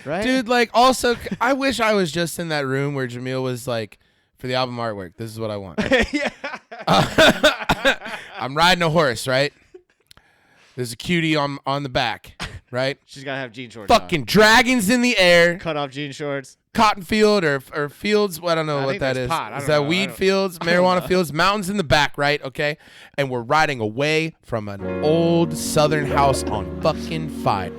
Right? Dude, like, also, I wish I was just in that room where Jamil was like, for the album artwork, this is what I want. Yeah. I'm riding a horse, right? There's a cutie on the back, right? She's got to have jean shorts Fucking dragons in the air. on. Cut off jean shorts. Cotton field or fields, I don't know I what think that that's is. pot. I Is don't that know. weed fields, marijuana fields, mountains in the back, right? Okay. And we're riding away from an old southern house on fucking fire.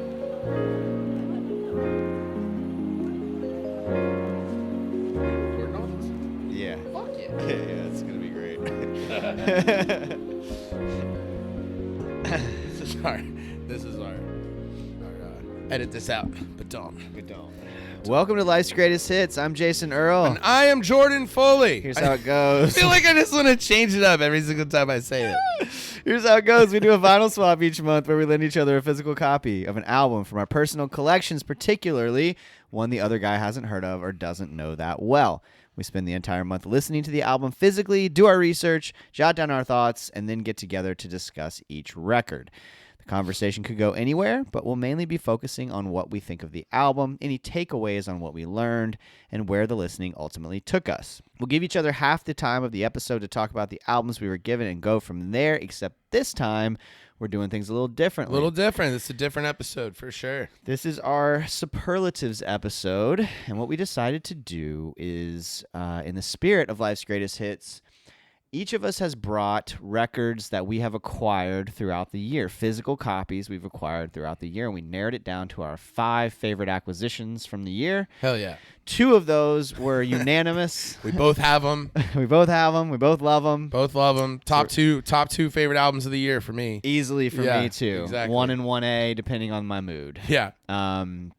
Yeah. Fuck yeah. Yeah, it's going to be great. This is our edit this out, but don't. Welcome to Life's Greatest Hits. I'm Jason Earle. And I am Jordan Foley. Here's how it goes. I feel like I just want to change it up every single time I say it. Here's how it goes. We do a vinyl swap each month where we lend each other a physical copy of an album from our personal collections, particularly one the other guy hasn't heard of or doesn't know that well. We spend the entire month listening to the album physically, do our research, jot down our thoughts, and then get together to discuss each record. The conversation could go anywhere, but we'll mainly be focusing on what we think of the album, any takeaways on what we learned, and where the listening ultimately took us. We'll give each other half the time of the episode to talk about the albums we were given and go from there, except this time we're doing things a little differently. A little different. It's a different episode for sure. This is our Superlatives episode, and what we decided to do is, in the spirit of Life's Greatest Hits, each of us has brought records that we have acquired throughout the year, physical copies we've acquired throughout the year, and we narrowed it down to our 5 favorite acquisitions from the year. Hell yeah. 2 of those were unanimous. We both have them. We both have them. We both love them. Both love them. Top two favorite albums of the year for me. Easily for me, too. Exactly. 1 and 1A, depending on my mood. Yeah. And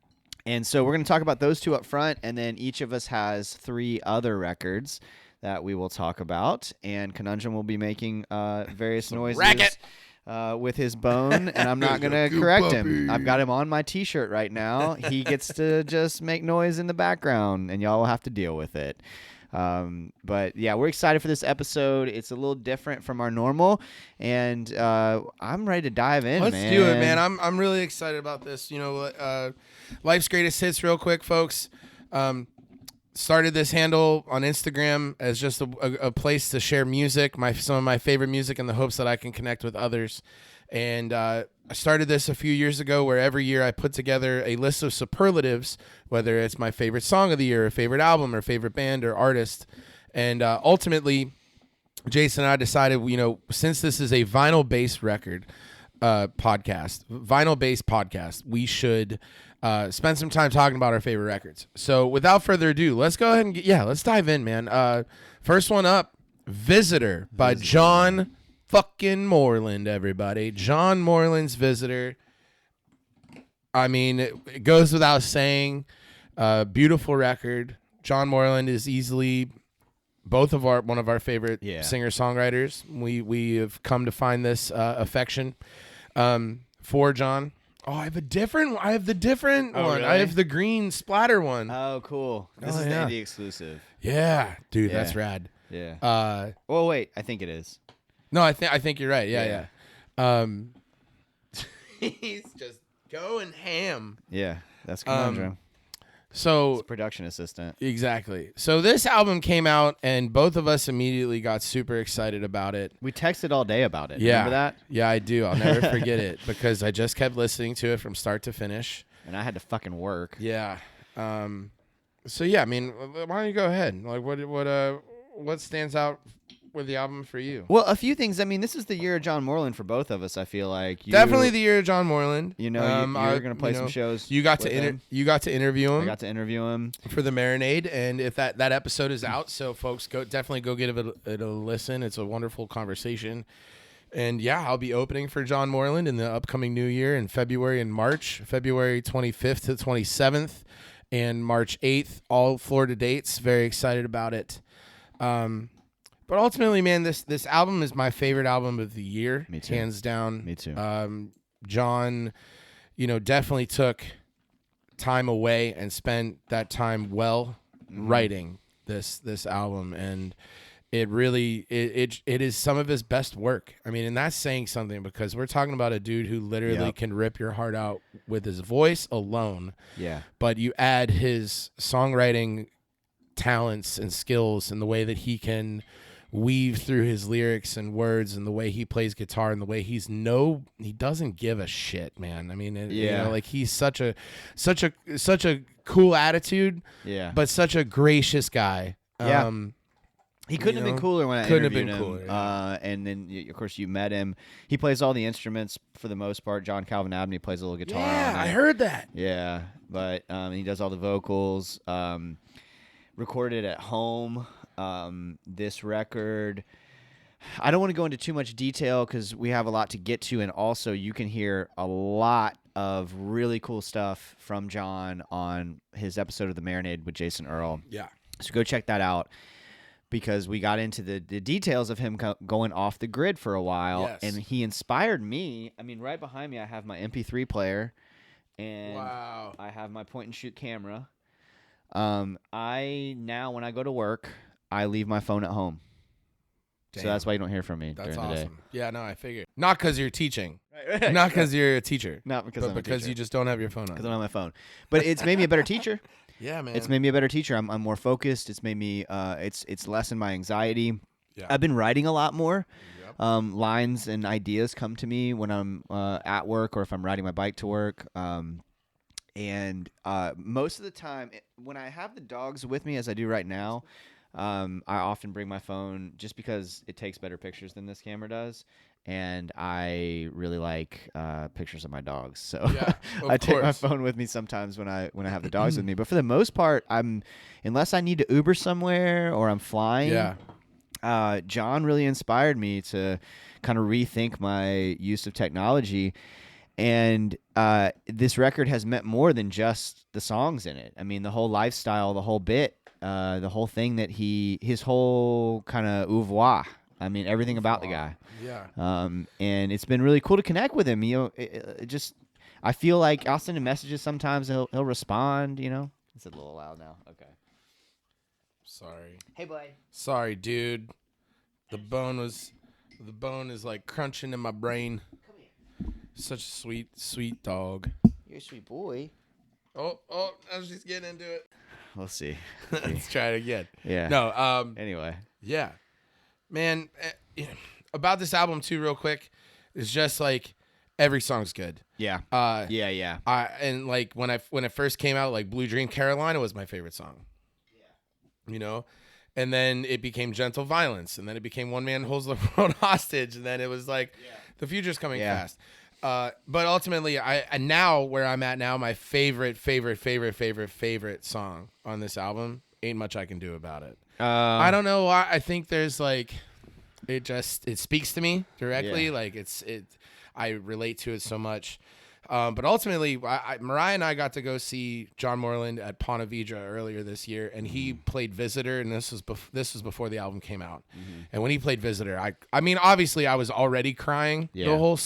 so we're going to talk about those 2 up front, and then each of us has 3 other records that we will talk about. And Conundrum will be making various noises with his bone, and I'm not going to correct him. I've got him on my T-shirt right now. He gets to just make noise in the background, and y'all will have to deal with it. But yeah, we're excited for this episode. It's a little different from our normal, and I'm ready to dive in. Let's do it, man. I'm really excited about this. You know, Life's Greatest Hits, real quick, folks. Started this handle on Instagram as just a place to share music, some of my favorite music, in the hopes that I can connect with others. And I started this a few years ago, where every year I put together a list of superlatives, whether it's my favorite song of the year, or favorite album, or favorite band or artist. And ultimately, Jason and I decided, you know, since this is a vinyl-based podcast, we should spend some time talking about our favorite records. So without further ado, let's go ahead and let's dive in, man. First one up, Visitor by John fucking Moreland, everybody. John Moreland's Visitor. I mean, it goes without saying, beautiful record. John Moreland is easily one of our favorite singer-songwriters. We have come to find this affection for John. Oh, I have the different one. Really? I have the green splatter one. Oh, cool. This is the indie exclusive. Yeah, dude, that's rad. Yeah. Oh, wait, I think it is. No, I think you're right. Yeah. He's just going ham. Yeah, that's Conundrum. So it's production assistant. Exactly. So this album came out, and both of us immediately got super excited about it. We texted all day about it. Yeah. Remember that? Yeah, I do. I'll never forget it, because I just kept listening to it from start to finish. And I had to fucking work. Yeah. So yeah, I mean, why don't you go ahead? Like, what stands out with the album for you? Well, a few things. I mean, this is the year of John Moreland for both of us. I feel like definitely the year of John Moreland. You know, you're gonna play some shows. You got to interview him. I got to interview him for the Marinade, and if that episode is out, so folks, definitely go give it a listen. It's a wonderful conversation. And yeah, I'll be opening for John Moreland in the upcoming new year in February and March, February 25th to 27th, and March 8th. All Florida dates. Very excited about it. But ultimately, man, this album is my favorite album of the year. Me too. Hands down. Me too. John, definitely took time away and spent that time writing this album. And it really it is some of his best work. I mean, and that's saying something because we're talking about a dude who literally can rip your heart out with his voice alone. Yeah. But you add his songwriting talents and skills and the way that he can weave through his lyrics and words and the way he plays guitar and the way he doesn't give a shit, man. I mean, you know, like he's such a cool attitude, but such a gracious guy. Yeah. He couldn't have been cooler when I interviewed him. Cooler, yeah. And then, of course, you met him. He plays all the instruments for the most part. John Calvin Abney plays a little guitar. Yeah, on it. I heard that. Yeah, but he does all the vocals. Recorded at home. This record, I don't want to go into too much detail because we have a lot to get to, and also you can hear a lot of really cool stuff from John on his episode of The Marinade with Jason Earle. Yeah. So go check that out. Because we got into the details of him going off the grid for a while, and he inspired me. I mean, right behind me, I have my MP3 player, and I have my point-and-shoot camera. I now, when I go to work, I leave my phone at home. Damn. So that's why you don't hear from me during the day. Yeah, no, I figured. Not because you're teaching. Right. Not because you're a teacher. Not because I'm because you just don't have your phone on. Because I don't have my phone. But it's made me a better teacher. Yeah, man. It's made me a better teacher. I'm more focused. It's made me it's lessened my anxiety. Yeah. I've been writing a lot more. Yep. Lines and ideas come to me when I'm at work or if I'm riding my bike to work. And most of the time, when I have the dogs with me, as I do right now, I often bring my phone just because it takes better pictures than this camera does. And I really like pictures of my dogs, so I take my phone with me sometimes when I have the dogs with me. But for the most part, unless I need to Uber somewhere or I'm flying. Yeah. John really inspired me to kind of rethink my use of technology, and this record has meant more than just the songs in it. I mean, the whole lifestyle, the whole bit, the whole thing that his whole kind of oeuvre. I mean, everything about the guy. Yeah. And it's been really cool to connect with him. You know, it just I feel like I'll send him messages sometimes. And he'll respond. You know, it's a little loud now. Okay. Sorry. Hey, boy. Sorry, dude. The bone is like crunching in my brain. Come here. Such a sweet dog. You're a sweet boy. Oh, now she's getting into it. We'll see. Let's try it again. Yeah. No. Anyway. Yeah. Man, about this album too, real quick, it's just like every song's good. Yeah. Yeah. And like when it first came out, like Blue Dream Carolina was my favorite song. Yeah. You know, and then it became Gentle Violence, and then it became One Man Holds the World Hostage, and then it was like The Future's Coming Fast. But ultimately, I now where I'm at now, my favorite song on this album, Ain't Much I Can Do About It. I don't know why. I think there's like, it speaks to me directly. Yeah. Like I relate to it so much. But ultimately, Mariah and I got to go see John Moreland at Ponte Vedra earlier this year, and he played Visitor, and this was before the album came out. Mm-hmm. And when he played Visitor, I mean, obviously, I was already crying the whole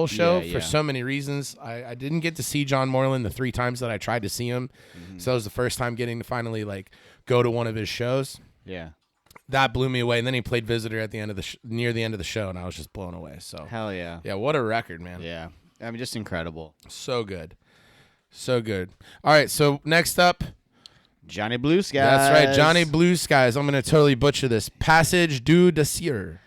show for so many reasons. I didn't get to see John Moreland the 3 times that I tried to see him, so it was the first time getting to finally like go to one of his shows. Yeah. That blew me away, and then he played Visitor at the end of near the end of the show, and I was just blown away. So hell yeah, yeah, what a record, man. Yeah, I mean, just incredible. So good. All right, so next up, Johnny Blue Skies. That's right, Johnny Blue Skies. I'm gonna totally butcher this. Passage du Désir.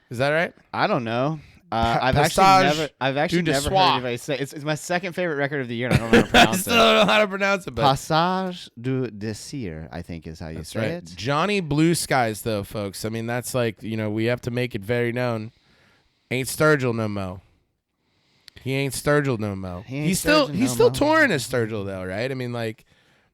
Is that right? I don't know. I've actually never heard anybody say it's my second favorite record of the year, and I don't know how to pronounce it. I still don't know how to pronounce it. But Passage du Désir, I think, is how you say it. Johnny Blue Skies, though, folks. I mean, that's like, you know, we have to make it very known. Ain't Sturgill no mo. He ain't Sturgill no mo. He's still touring as Sturgill, though, right? I mean, like,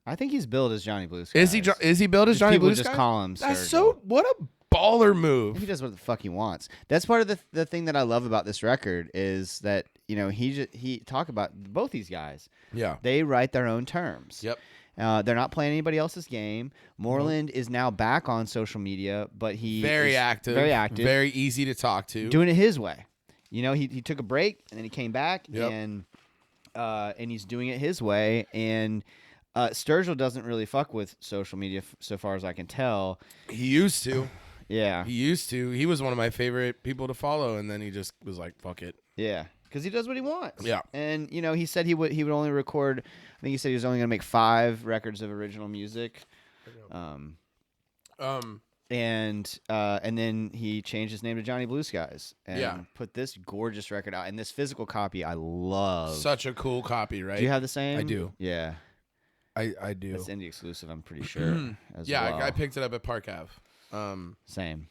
I think he's billed as Johnny Blue Skies. Is he billed as Johnny Blue Skies? People just call him Sturgill. That's so. What a baller move. He does what the fuck he wants. That's part of the thing that I love about this record is that, you know, he talk about both these guys. Yeah. They write their own terms. Yep. They're not playing anybody else's game. Moreland is now back on social media, but very active, very easy to talk to, doing it his way. You know, he took a break and then he came back and he's doing it his way. And Sturgill doesn't really fuck with social media so far as I can tell. He used to. Yeah. He used to. He was one of my favorite people to follow, and then he just was like, "Fuck it." Yeah, because he does what he wants. Yeah. And he said he would only record. I think he said he was only going to make 5 records of original music. And then he changed his name to Johnny Blue Skies and put this gorgeous record out. And this physical copy, I love. Such a cool copy, right? Do you have the same? I do. Yeah. I do. It's indie exclusive, I'm pretty sure. Yeah, I picked it up at Park Ave. Same.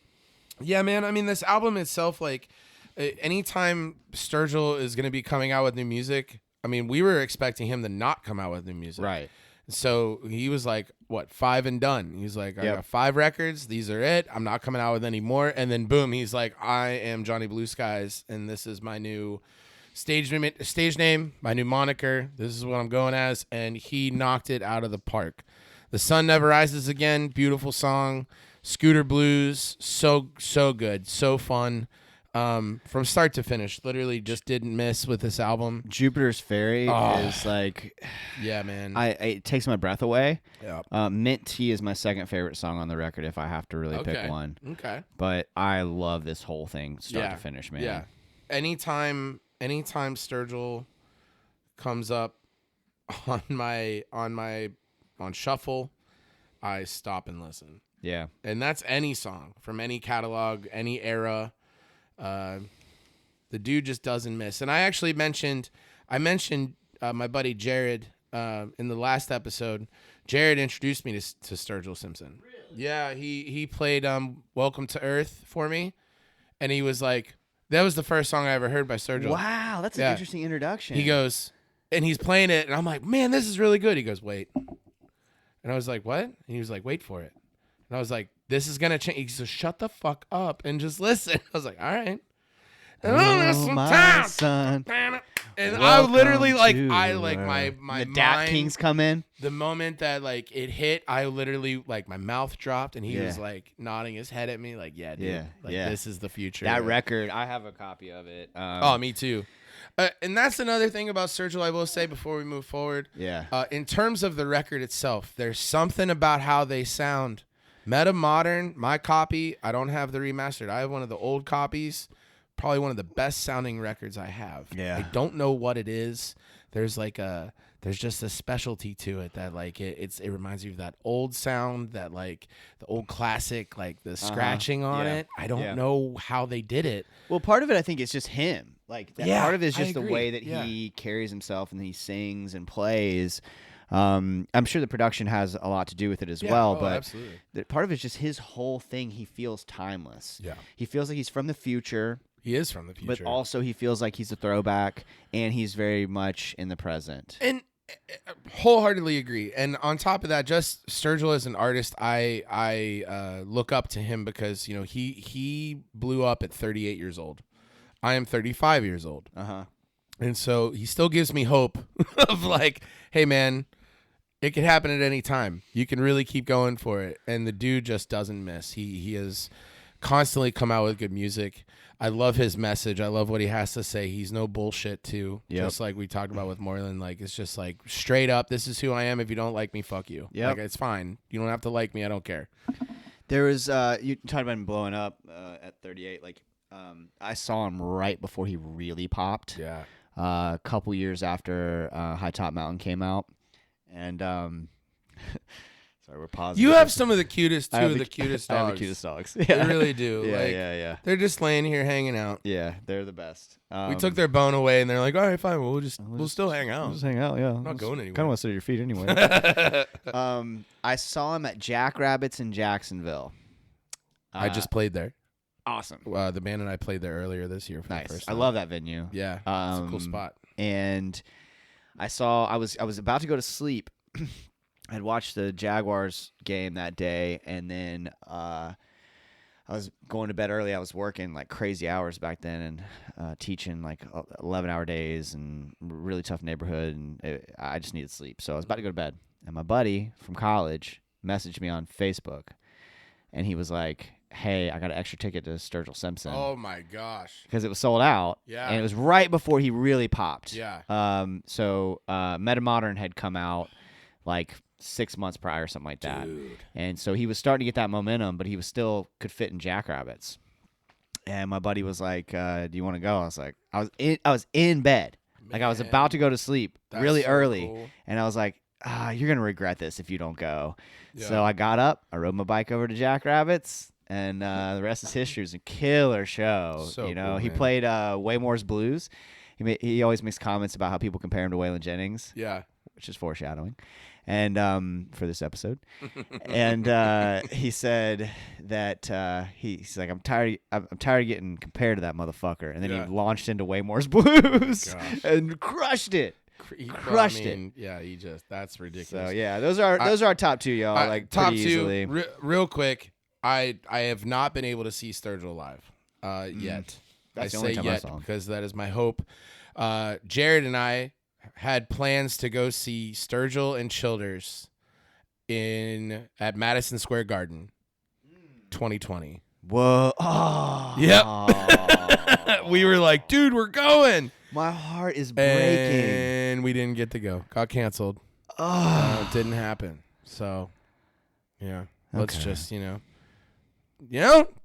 Yeah, man. I mean, this album itself, like, anytime Sturgill is going to be coming out with new music, I mean, we were expecting him to not come out with new music. Right. So he was like, what, 5 and done. He's like, I got 5 records. These are it. I'm not coming out with any more. And then, boom, he's like, I am Johnny Blue Skies, and this is my new stage name, my new moniker. This is what I'm going as. And he knocked it out of the park. The Sun Never Rises Again, beautiful song. Scooter Blues, so good, so fun. From start to finish, literally just didn't miss with this album. Jupiter's Ferry is like, yeah, man. It takes my breath away. Yeah. Mint Tea is my second favorite song on the record if I have to really pick one. Okay. But I love this whole thing start to finish, man. Yeah. Anytime Sturgill comes up on shuffle, I stop and listen. Yeah. And that's any song from any catalog, any era. The dude just doesn't miss. And I mentioned my buddy Jared in the last episode. Jared introduced me to Sturgill Simpson. Really? Yeah, he played Welcome to Earth for me, and he was like, that was the first song I ever heard by Sturgill. Wow, that's an interesting introduction. He goes, and he's playing it, and I'm like, man, this is really good. He goes, wait. And I was like, what? And he was like, wait for it. And I was like, this is going to change. He says, shut the fuck up and just listen. I was like, all right. Oh, my son. And I literally, like, my the mind. Dap Kings come in. The moment that, like, it hit, I literally, like, my mouth dropped, and he was, like, nodding his head at me, like, yeah, dude. This is the future. That record, I have a copy of it. Me too. And that's another thing about Sturgill I will say before we move forward. Yeah. In terms of the record itself, there's something about how they sound. Meta Modern, my copy, I don't have the remastered. I have one of the old copies. Probably one of the best sounding records I have. Yeah. I don't know what it is. There's just a specialty to it that like it reminds you of that old sound, that like the old classic, like the scratching on it. I don't know how they did it. Well, part of it I think is just him. Like part of it is just the way that he carries himself and he sings and plays. I'm sure the production has a lot to do with it as well, but absolutely. Part of it is just his whole thing. He feels timeless. Yeah. He feels like he's from the future. He is from the future. But also he feels like he's a throwback, and he's very much in the present. And wholeheartedly agree. And on top of that, just Sturgill as an artist, I look up to him because, you know, he blew up at 38 years old. I am 35 years old. Uh-huh. And so he still gives me hope of like, hey, man, it could happen at any time. You can really keep going for it. And the dude just doesn't miss. He has constantly come out with good music. I love his message. I love what he has to say. He's no bullshit too. Yep. Just like we talked about with Moreland. Like, it's just like straight up, this is who I am. If you don't like me, fuck you. Yep. Like, it's fine. You don't have to like me. I don't care. There was you talked about him blowing up at 38. Like I saw him right before he really popped. Yeah. A couple years after High Top Mountain came out, and sorry, we're pausing. You have some of the cutest, I have the cutest I dogs. have the cutest dogs. They really do. Yeah, like, yeah. They're just laying here hanging out. Yeah, they're the best. We took their bone away, and they're like, all right, fine. We'll still hang out. We'll just hang out, yeah. I'm not going anywhere. Kind of want to sit at your feet anyway. I saw him at Jackrabbits in Jacksonville. I just played there. Awesome. The band and I played there earlier this year for the Nice. first I time. love that venue. Yeah, it's a cool spot. And I was about to go to sleep. I'd watched the Jaguars game that day, and then I was going to bed early. I was working like crazy hours back then and teaching like 11-hour days and really tough neighborhood, and I just needed sleep. So I was about to go to bed, and my buddy from college messaged me on Facebook, and he was like, hey, I got an extra ticket to Sturgill Simpson. Oh, my gosh. Because it was sold out. Yeah. And it was right before he really popped. Yeah. So Meta Modern had come out like 6 months prior, something like that. Dude. And so he was starting to get that momentum, but he was still could fit in Jackrabbits. And my buddy was like, "Do you want to go?" I was like, I was in bed, like I was about to go to sleep really early, cool. and I was like, "You're gonna regret this if you don't go." Yeah. So I got up, I rode my bike over to Jackrabbits, and the rest is history. It was a killer show. So you know, cool, he man. played Waymore's Blues. He always makes comments about how people compare him to Waylon Jennings, Yeah. which is foreshadowing, and for this episode. And he said that he's like, I'm tired of getting compared to that motherfucker. And then Yeah. he launched into Waymore's Blues Gosh. and crushed it. Crushed it. Yeah, that's ridiculous. So yeah, those are our top two, y'all. Like top pretty two, easily. real quick. I have not been able to see Sturgill live yet. That's I the only say time I yet saw him. because that is my hope. Jared and I had plans to go see Sturgill and Childers at Madison Square Garden, 2020. Whoa! Oh. Yep. We were like, dude, we're going. My heart is breaking. And we didn't get to go. Got canceled. Oh. It didn't happen. So, yeah. Let's Okay. just,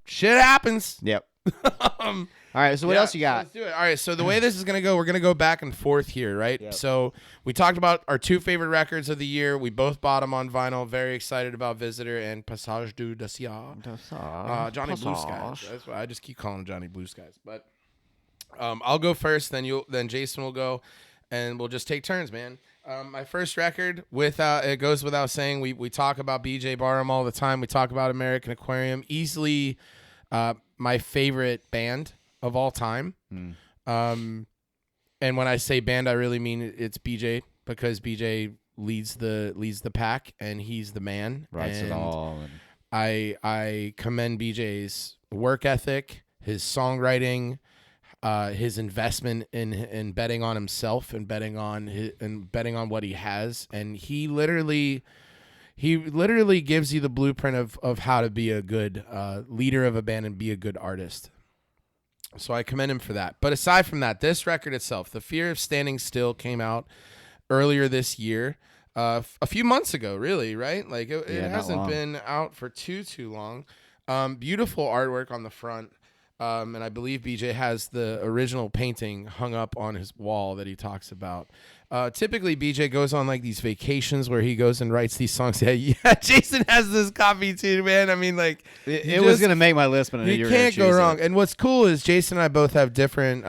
shit happens. Yep. All right. So what else you got? Let's do it. All right. So the way this is going to go, we're going to go back and forth here, right? Yep. So we talked about our two favorite records of the year. We both bought them on vinyl. Very excited about Visitor and Passage du Désir. Johnny Blue Skies. That's why I just keep calling him Johnny Blue Skies. But I'll go first, then Jason will go, and we'll just take turns, man. My first record, it goes without saying, we talk about BJ Barham all the time. We talk about American Aquarium. Easily my favorite band of all time. And when I say band, I really mean it's BJ, because BJ leads the pack and he's the man. Writes it all. I commend BJ's work ethic, his songwriting, his investment in betting on himself and betting on what he has, and he literally gives you the blueprint of how to be a good leader of a band and be a good artist. So I commend him for that. But aside from that, this record itself, The Fear of Standing Still, came out earlier this year, a few months ago, really, right? Like it hasn't been out for too long. Beautiful artwork on the front. And I believe BJ has the original painting hung up on his wall that he talks about. Typically, BJ goes on like these vacations where he goes and writes these songs. Yeah, Jason has this copy too, man. I mean, like it was gonna make my list, but I knew you were can't gonna go choose wrong. it. And what's cool is Jason and I both have different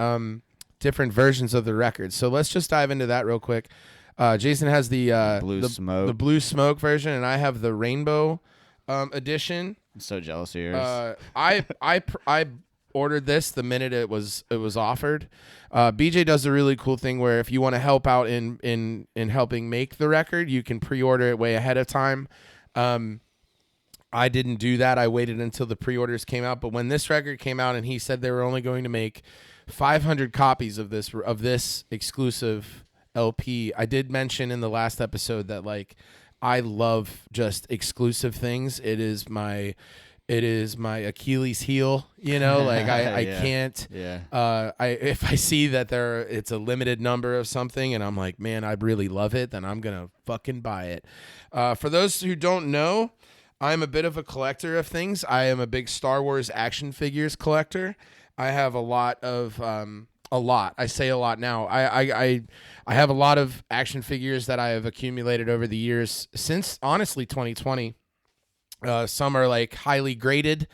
versions of the record. So let's just dive into that real quick. Jason has the blue smoke version, and I have the rainbow edition. I'm so jealous of yours. I ordered this the minute it was offered. BJ does a really cool thing where if you want to help out in helping make the record, you can pre-order it way ahead of time. I didn't do that. I waited until the pre-orders came out. But when this record came out and he said they were only going to make 500 copies of this exclusive LP, I did mention in the last episode that like I love just exclusive things. It is my Achilles heel, like I Yeah. can't, Yeah. if I see that it's a limited number of something and I'm like, man, I really love it, then I'm going to fucking buy it. For those who don't know, I'm a bit of a collector of things. I am a big Star Wars action figures collector. I have a lot of, I say a lot now. I have a lot of action figures that I have accumulated over the years since honestly 2020. Some are like highly graded,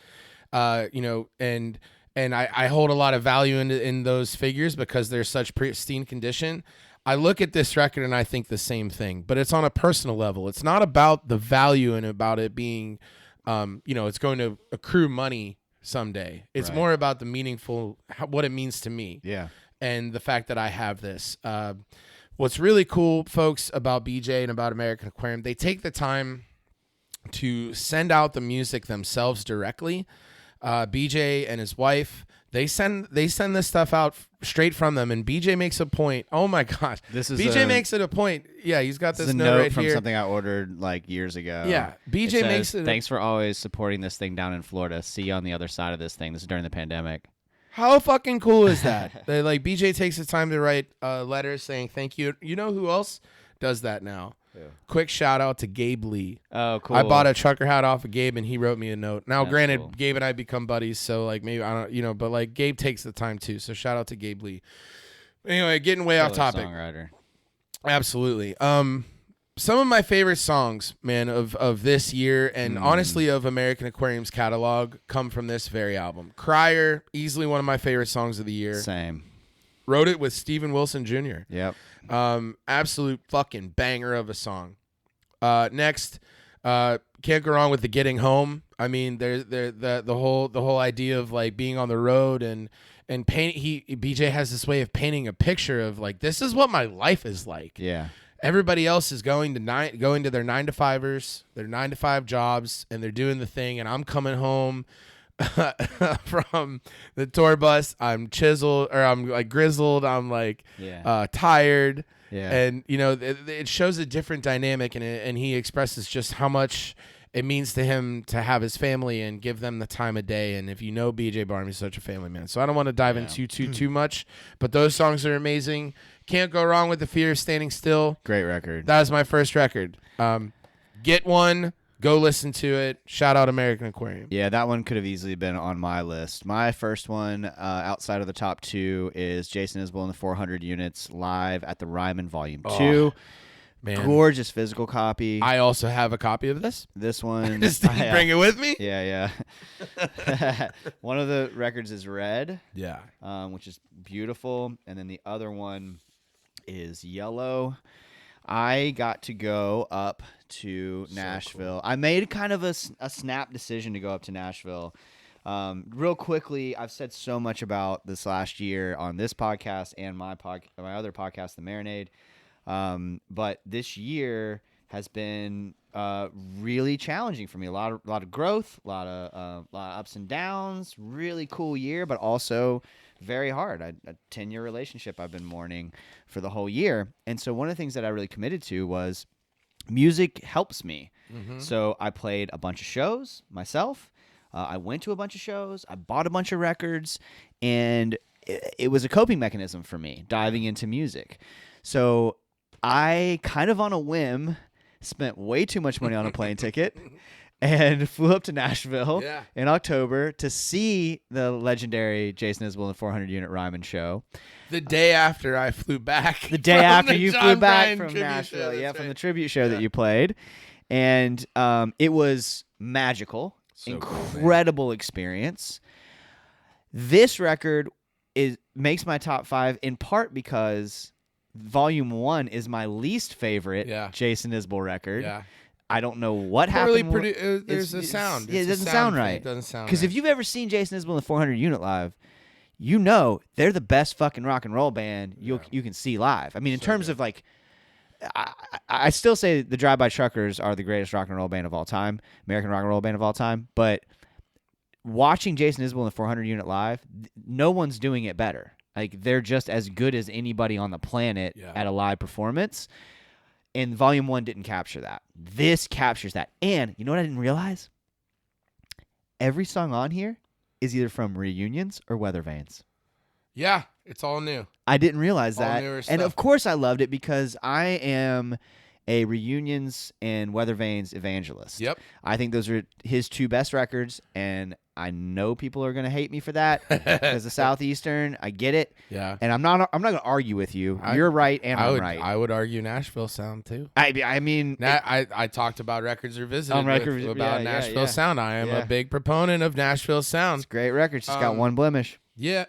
and I hold a lot of value in those figures because they're such pristine condition. I look at this record and I think the same thing, but it's on a personal level. It's not about the value and about it being, it's going to accrue money someday. It's Right. more about the what it means to me. Yeah. And the fact that I have this. What's really cool, folks, about BJ and about American Aquarium, they take the time to send out the music themselves directly. BJ and his wife, they send this stuff out straight from them, and BJ makes a point. Oh my gosh, BJ makes it a point. Yeah, he's got this note right from here. Something I ordered like years ago. Yeah, BJ says, makes it. Thanks for always supporting this thing down in Florida. See you on the other side of this thing. This is during the pandemic. How fucking cool is that? BJ takes the time to write letters saying thank you. You know who else does that now? Quick shout out to Gabe Lee. Oh, cool. I bought a trucker hat off of Gabe, and he wrote me a note. Now, That's granted, cool. Gabe and I become buddies, so like maybe I don't, but like Gabe takes the time too. So shout out to Gabe Lee. Anyway, getting way off topic. Songwriter. Absolutely. Some of my favorite songs, man, of this year and honestly of American Aquarium's catalog come from this very album. Crier, easily one of my favorite songs of the year. Same. Wrote it with Steven Wilson Jr. Yep. Absolute fucking banger of a song. Next, can't go wrong with the Getting Home. I mean, the whole idea of like being on the road and paint. BJ has this way of painting a picture of like, this is what my life is like. Yeah. Everybody else is going to their 9-to-5ers, their 9-to-5 jobs, and they're doing the thing. And I'm coming home from the tour bus. I'm chiseled, or I'm like grizzled. I'm like tired. Yeah. And it shows a different dynamic, and he expresses just how much it means to him to have his family and give them the time of day. And if you know BJ Barham, he's such a family man. So I don't want to dive into too much, but those songs are amazing. Can't go wrong with The Fear of Standing Still. Great record. That was my first record. Get one. Go listen to it. Shout out American Aquarium. Yeah, that one could have easily been on my list. My first one, outside of the top two, is Jason Isbell and the 400 Units live at the Ryman Volume 2. Man. Gorgeous physical copy. I also have a copy of this. This one. Just didn't bring it with me. Yeah. One of the records is Red. Yeah. Which is beautiful. And then the other one is Yellow. I got to go up to Nashville. Cool. I made kind of a snap decision to go up to Nashville. Real quickly, I've said so much about this last year on this podcast and my other podcast, The Marinade. But this year has been really challenging for me. A lot of growth, a lot of ups and downs. Really cool year, but also very hard. A 10-year relationship I've been mourning for the whole year. And so one of the things that I really committed to was music helps me. Mm-hmm. So I played a bunch of shows myself. I went to a bunch of shows. I bought a bunch of records, and it was a coping mechanism for me diving into music. So I kind of on a whim spent way too much money on a plane ticket and flew up to Nashville in October to see the legendary Jason Isbell and the 400 Unit Ryman show. The day after I flew back. The day after you flew back from Nashville. Nashville. From the tribute show that you played. And it was magical. So incredible experience. This record makes my top 5 in part because Volume 1 is my least favorite Jason Isbell record. Yeah. I don't know what happened. There's a sound. It doesn't sound right. It doesn't sound because if you've ever seen Jason Isbell and the 400 Unit live, you know they're the best fucking rock and roll band you can see live. I mean, in terms of like, I still say the Drive-By Truckers are the greatest rock and roll band of all time, American rock and roll band of all time. But watching Jason Isbell and the 400 Unit live, no one's doing it better. Like, they're just as good as anybody on the planet at a live performance. And Volume 1 didn't capture that. This captures that. And you know what I didn't realize? Every song on here is either from reunions or Weather Vanes. Yeah, it's all new. I didn't realize all that. Newer stuff. And of course I loved it because I am a reunions and Weather Vanes evangelist. Yep. I think those are his two best records, and I know people are going to hate me for that because of Southeastern. I get it. Yeah. And I'm not going to argue with you. You're right, and I'm right. I would argue Nashville Sound too. I mean, I talked about Records Revisited about Nashville Sound. I am a big proponent of Nashville Sound. It's a great record. It's got one blemish. Yeah.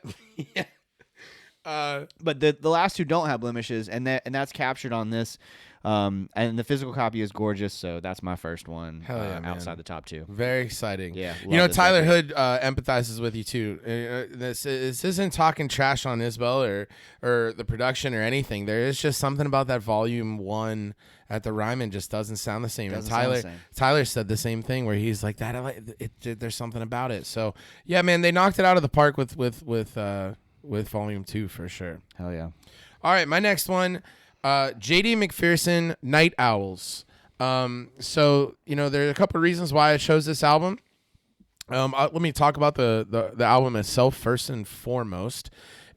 But the last two don't have blemishes, and that's captured on this. And the physical copy is gorgeous, so that's my first one outside the top 2. Very exciting. Yeah, Tyler Hood empathizes with you too. This isn't talking trash on Isbell or the production or anything. There is just something about that Volume 1 at the Ryman just doesn't sound the same. And Tyler said the same thing where he's like that. There's something about it. So yeah, man, they knocked it out of the park with Volume 2 for sure. Hell yeah. All right, my next one. J.D. McPherson, Night Owls. So, there are a couple of reasons why I chose this album. Let me talk about the album itself first and foremost.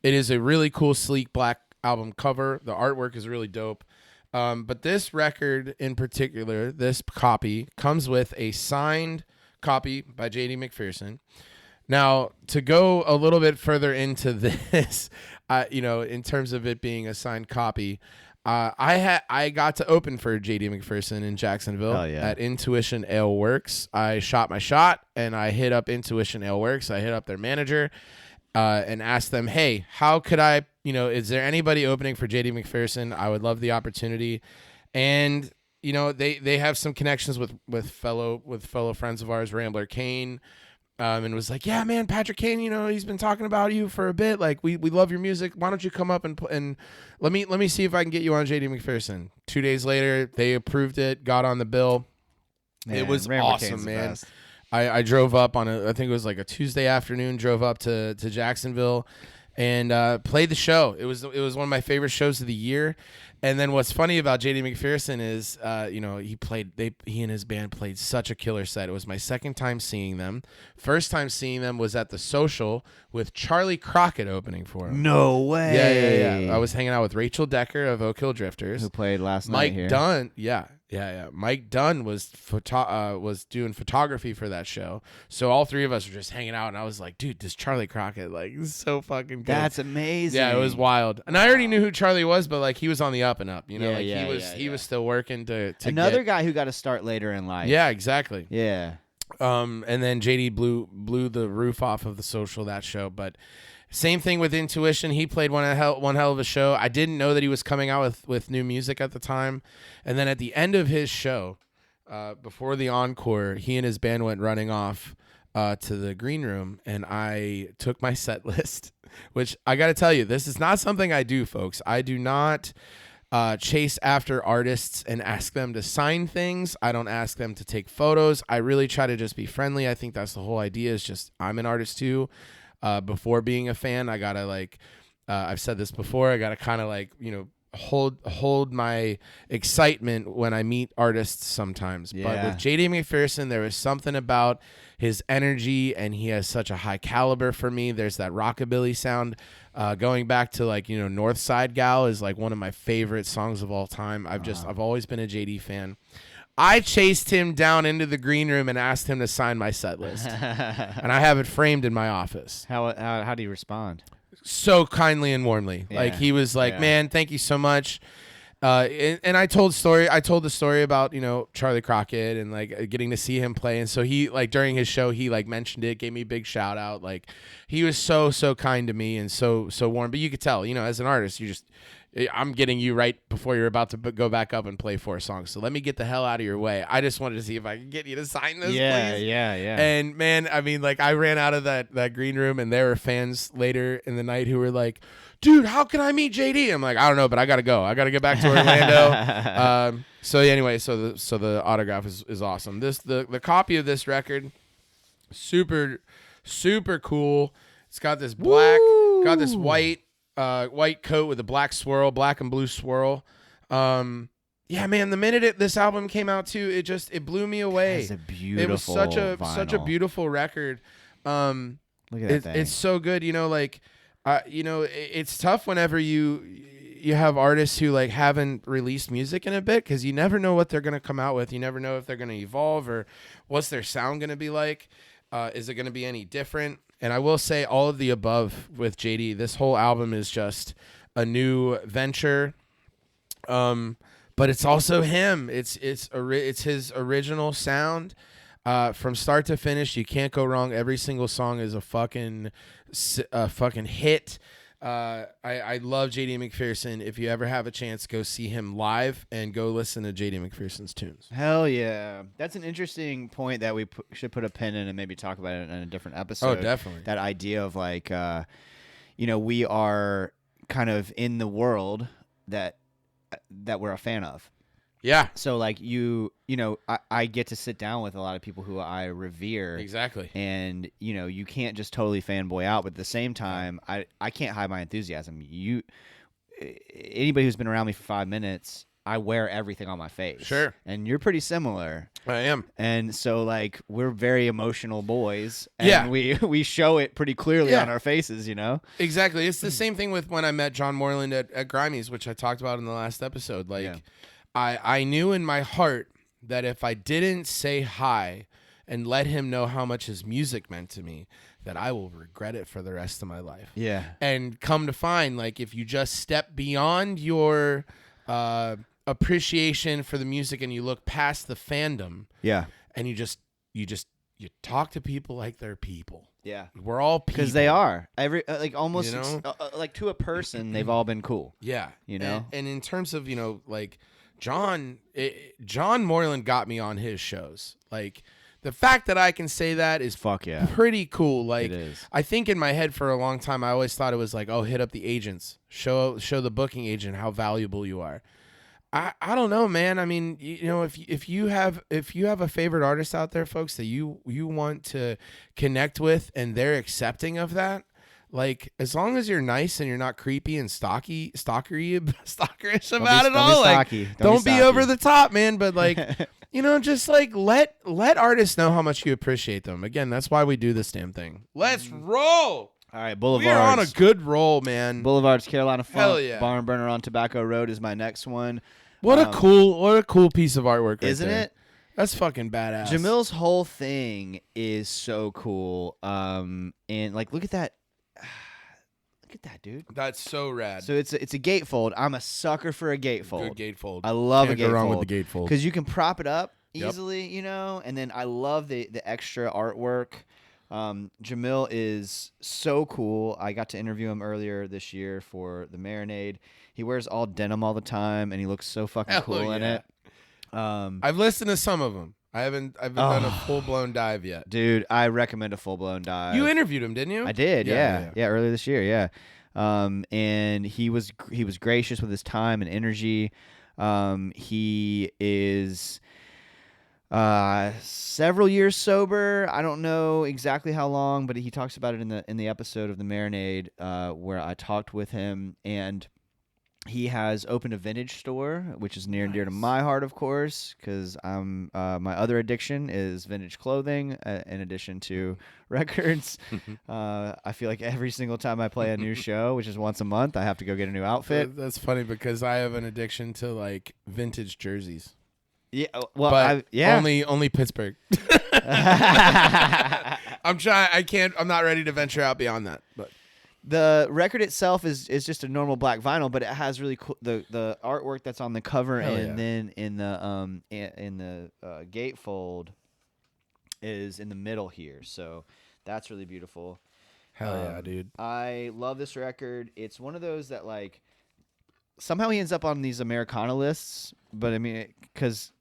It is a really cool, sleek black album cover. The artwork is really dope. But this record in particular, this copy comes with a signed copy by J.D. McPherson. Now, to go a little bit further into this, in terms of it being a signed copy, I got to open for J.D. McPherson in Jacksonville at Intuition Ale Works. I shot my shot, and I hit up Intuition Ale Works. I hit up their manager and asked them, hey, how could I, is there anybody opening for J.D. McPherson? I would love the opportunity. And, they have some connections with fellow friends of ours, Rambler Kane, and was like, yeah, man, Patrick Kane, he's been talking about you for a bit. Like, we love your music. Why don't you come up and let me see if I can get you on J.D. McPherson. 2 days later, they approved it, got on the bill. Man, it was awesome, man. I drove up on I think it was like a Tuesday afternoon, drove up to Jacksonville and played the show. It was one of my favorite shows of the year. And then what's funny about J.D. McPherson is, he and his band played such a killer set. It was my second time seeing them. First time seeing them was at the Social with Charlie Crockett opening for him. No way. Yeah. I was hanging out with Rachel Decker of Oak Hill Drifters, who played last night here. Mike Dunn, yeah. Mike Dunn was doing photography for that show, so all three of us were just hanging out, and I was like, "Dude, this Charlie Crockett, like, is so fucking good." That's amazing. Yeah, it was wild, and I already knew who Charlie was, but like he was on the up and up, he was still working to another guy who got to start later in life. Yeah, exactly. Yeah. And then JD blew the roof off of the Social that show, but. Same thing with Intuition. He played one hell of a show. I didn't know that he was coming out with new music at the time. And then at the end of his show, before the encore, he and his band went running off to the green room, and I took my set list, which I got to tell you, this is not something I do, folks. I do not chase after artists and ask them to sign things. I don't ask them to take photos. I really try to just be friendly. I think that's the whole idea, is just I'm an artist too. Before being a fan, I gotta I've said this before, I gotta kind of hold my excitement when I meet artists sometimes. Yeah. But with J.D. McPherson, there was something about his energy, and he has such a high caliber for me. There's that rockabilly sound. Going back to North Side Gal is like one of my favorite songs of all time. I've always been a JD fan. I chased him down into the green room and asked him to sign my set list. And I have it framed in my office. How do you respond? So kindly and warmly. Yeah. Like, he was like, man, thank you so much. And I told the story about, Charlie Crockett and like getting to see him play. And so he, during his show, he mentioned it, gave me a big shout out. Like, he was so kind to me and so warm. But you could tell, as an artist, I'm getting you right before you're about to go back up and play 4 songs. So let me get the hell out of your way. I just wanted to see if I could get you to sign this, please. Yeah. And man, I mean, I ran out of that green room, and there were fans later in the night who were like, dude, how can I meet JD? I'm like, I don't know, but I got to go. I got to get back to Orlando. So the autograph is awesome. The copy of this record, super, super cool. It's got this white coat with a black and blue swirl. Yeah, man, the minute this album came out too, it blew me away. It's a beautiful It was such a beautiful record. Look at that thing. It's so good, it's tough whenever you have artists who haven't released music in a bit, because you never know what they're going to come out with. You never know if they're going to evolve or what's their sound going to be like. Is it going to be any different? And I will say all of the above with JD. This whole album is just a new venture. But it's also him. It's his original sound. From start to finish, you can't go wrong. Every single song is a fucking hit. I love J.D. McPherson. If you ever have a chance, go see him live and go listen to J.D. McPherson's tunes. Hell yeah. That's an interesting point that we should put a pin in and maybe talk about it in a different episode. Oh, definitely. That idea of we are kind of in the world that we're a fan of. Yeah. So I get to sit down with a lot of people who I revere. Exactly. And you can't just totally fanboy out, but at the same time, I can't hide my enthusiasm. Anybody who's been around me for 5 minutes, I wear everything on my face. Sure. And you're pretty similar. I am. And so, like, we're very emotional boys. And Yeah. we show it pretty clearly on our faces, you know? Exactly. It's the same thing with when I met John Moreland at Grimey's, which I talked about in the last episode. Like, I knew in my heart that if I didn't say hi and let him know how much his music meant to me, that I will regret it for the rest of my life. Yeah. And come to find, like, if you just step beyond your appreciation for the music and you look past the fandom, and you talk to people like they're people. Yeah. We're all people. Because they are. Like, almost, You know? like, to a person, they've all been cool. Yeah. You know? And in terms of, like, John Moreland got me on his shows. Like, the fact that I can say that is pretty cool. Like, it is. I think in my head for a long time, I always thought it was like, oh, hit up the agents, show the booking agent how valuable you are. I don't know, man. I mean, if you have a favorite artist out there, folks, that you want to connect with and they're accepting of that, like, as long as you're nice and you're not creepy and stalkerish about it all, like, don't be over the top, man. But like, just like let artists know how much you appreciate them. Again, that's why we do this damn thing. Let's roll. All right, Boulevards. We are on a good roll, man. Boulevards, Carolina Funk. Hell yeah. Barn Burner on Tobacco Road is my next one. What a cool piece of artwork, isn't it? That's fucking badass. Jamil's whole thing is so cool. And like, look at that. Look at that, dude. That's so rad. So it's a gatefold. I'm a sucker for a gatefold. Good gatefold. I love Can't a gatefold. go wrong with the gatefold. Because you can prop it up easily, and then I love the extra artwork. Jamil is so cool. I got to interview him earlier this year for the Marinade. He wears all denim all the time, and he looks so fucking cool in it. I've listened to some of them. I haven't done a full-blown dive yet. Dude, I recommend a full-blown dive. You interviewed him, didn't you? I did, yeah, earlier this year, yeah. And he was gracious with his time and energy. He is several years sober. I don't know exactly how long, but he talks about it in the episode of the Marinade where I talked with him, and he has opened a vintage store, which is near and dear to my heart, of course, because my other addiction is vintage clothing, in addition to records. I feel like every single time I play a new show, which is once a month, I have to go get a new outfit. That's funny because I have an addiction to like vintage jerseys. Yeah, well, but only Pittsburgh. I'm not ready to venture out beyond that, but. The record itself is just a normal black vinyl, but it has really cool the artwork that's on the cover, then in the gatefold is in the middle here. So that's really beautiful. Hell yeah, dude! I love this record. It's one of those that like somehow he ends up on these Americana lists, but I mean, because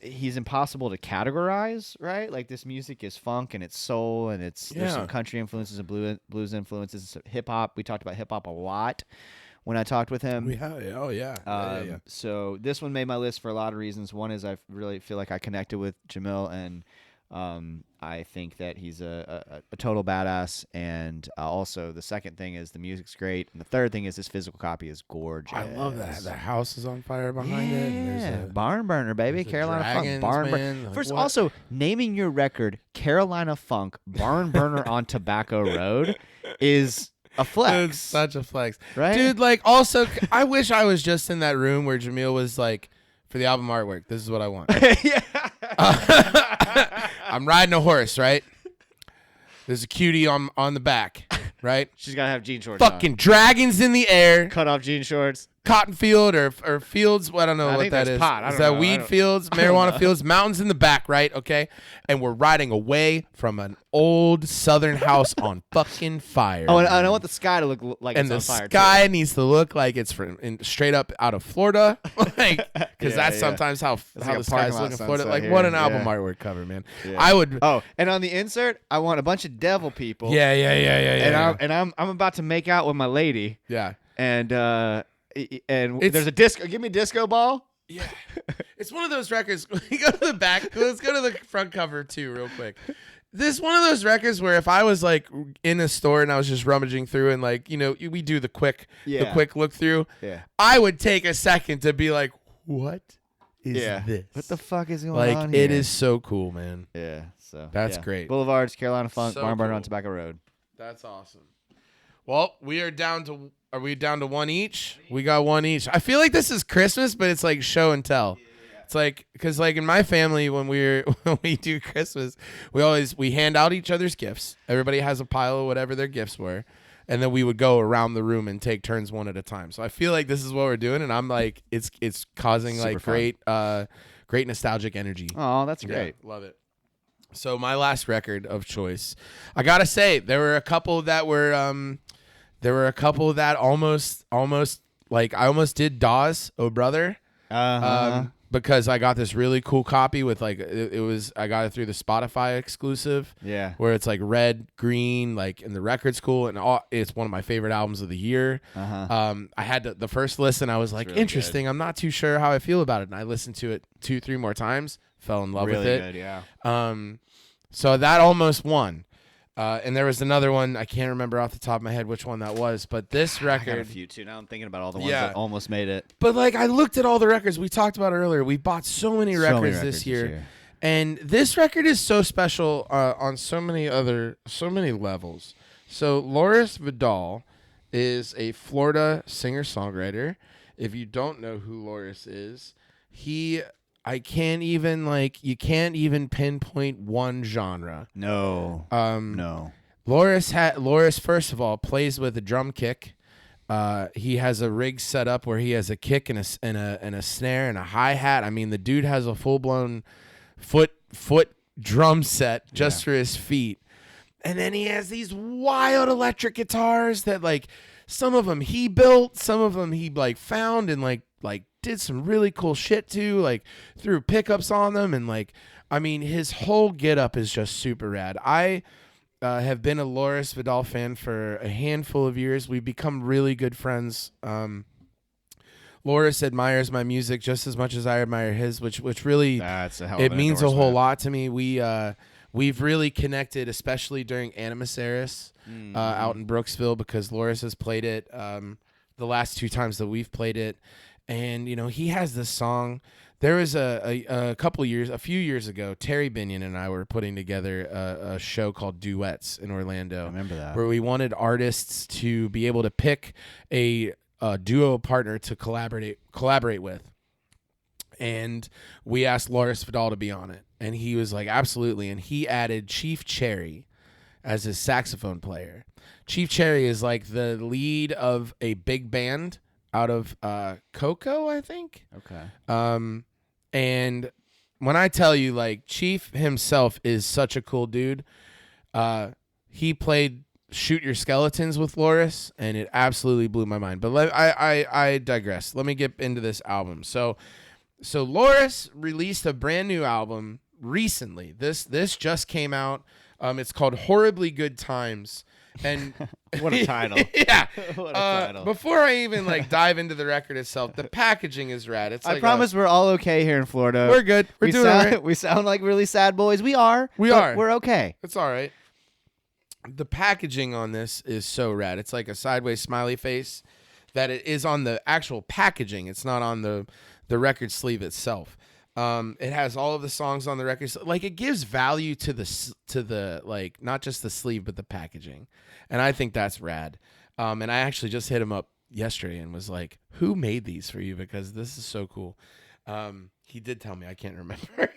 he's impossible to categorize, right? Like, this music is funk and it's soul and there's some country influences and blues influences, hip hop. We talked about hip hop a lot when I talked with him. So this one made my list for a lot of reasons. One is I really feel like I connected with Jamil, and I think that he's a total badass. And also, the second thing is the music's great, and the third thing is his physical copy is gorgeous. I love that. The house is on fire behind it. And there's Barn Burner, baby. Carolina Funk. Barn Burner. Like, first, also, naming your record Carolina Funk Barn Burner on Tobacco Road is a flex. It's such a flex. Right? Dude, like, also, I wish I was just in that room where Jamil was like, for the album artwork, this is what I want. I'm riding a horse, right? There's a cutie on the back, right? She's got to have jean shorts Fucking dragons in the air. Cut off jean shorts. Cotton field or fields. Well, I don't know what that is. Pot. Is that weed fields, marijuana fields, mountains in the back, right? Okay. And we're riding away from an old southern house on fucking fire. Oh, and I want the sky to look like and it's on fire. And the sky needs to look like it's straight up out of Florida, like, because that's sometimes how the sky's looking in Florida. Like, what an album artwork cover, man. Yeah. I would. Oh, and on the insert, I want a bunch of devil people. Yeah. And I'm about to make out with my lady. Yeah. And there's a disco. Give me a disco ball. Yeah, it's one of those records. We go to the back. Let's go to the front cover too, real quick. This is one of those records where if I was like in a store and I was just rummaging through and like, we do the quick look through. Yeah. I would take a second to be like, what is this? What the fuck is going Like, on here? it is so cool, man. Yeah. So That's great. Boulevards, Carolina Funk, So Barn Burner cool. on Tobacco Road. That's awesome. Well, we are down to. Are we down to one each? We got one each. I feel like this is Christmas, but it's like show and tell. It's like, because like in my family, when we do Christmas, we hand out each other's gifts. Everybody has a pile of whatever their gifts were, and then we would go around the room and take turns one at a time. So I feel like this is what we're doing, and I'm like, it's causing Super like fun. great nostalgic energy. Oh, that's great. Yeah, love it. So my last record of choice, I gotta say, there were a couple that almost like I almost did Dawes, Oh Brother. Because I got this really cool copy with like I got it through the Spotify exclusive. Yeah. Where it's like red, green, like, and the record's cool, and it's one of my favorite albums of the year. I had the first listen, I was like, really interesting. Good. I'm not too sure how I feel about it, and I listened to it 2-3 more times, fell in love with it. Really good, yeah. So that almost won. And there was another one, I can't remember off the top of my head which one that was, but this record. I got a few too. Now I'm thinking about all the ones that almost made it. But like, I looked at all the records we talked about earlier. We bought so many records this year. And this record is so special on so many levels. So Loris Vidal is a Florida singer-songwriter. If you don't know who Loris is, you can't even pinpoint one genre. No. No. Loris, first of all, plays with a drum kick. He has a rig set up where he has a kick and a snare and a hi-hat. I mean, the dude has a full-blown foot drum set just for his feet. And then he has these wild electric guitars that, like, some of them he built, some of them he like found and like did some really cool shit too, like threw pickups on them, and like, I mean, his whole getup is just super rad. I have been a Loris Vidal fan for a handful of years. We've become really good friends. Loris admires my music just as much as I admire his, which really it means a whole lot to me. We've really connected, especially during Animus Eris out in Brooksville, because Loris has played it the last 2 times that we've played it. And, you know, he has this song. There was a few years ago, Terry Binion and I were putting together a show called Duets in Orlando. I remember that. Where we wanted artists to be able to pick a duo partner to collaborate with. And we asked Loris Vidal to be on it. And he was like, absolutely. And he added Chief Cherry as his saxophone player. Chief Cherry is like the lead of a big band out of Coco, I think. Okay. And when I tell you, like, Chief himself is such a cool dude. He played Shoot Your Skeletons with Loris, and it absolutely blew my mind. But I digress. Let me get into this album. So Loris released a brand new album recently. This just came out. It's called Horribly Good Times. And what a title. Yeah. What a title. Before I even like dive into the record itself, the packaging is rad. It's like I promise we're all okay here in Florida. We're good. We're doing all right. We sound like really sad boys. We are. We're okay. It's all right. The packaging on this is so rad. It's like a sideways smiley face that it is on the actual packaging. It's not on the record sleeve itself. It has all of the songs on the record. Like, it gives value to the like, not just the sleeve, but the packaging. And I think that's rad. And I actually just hit him up yesterday and was like, who made these for you? Because this is so cool. He did tell me, I can't remember.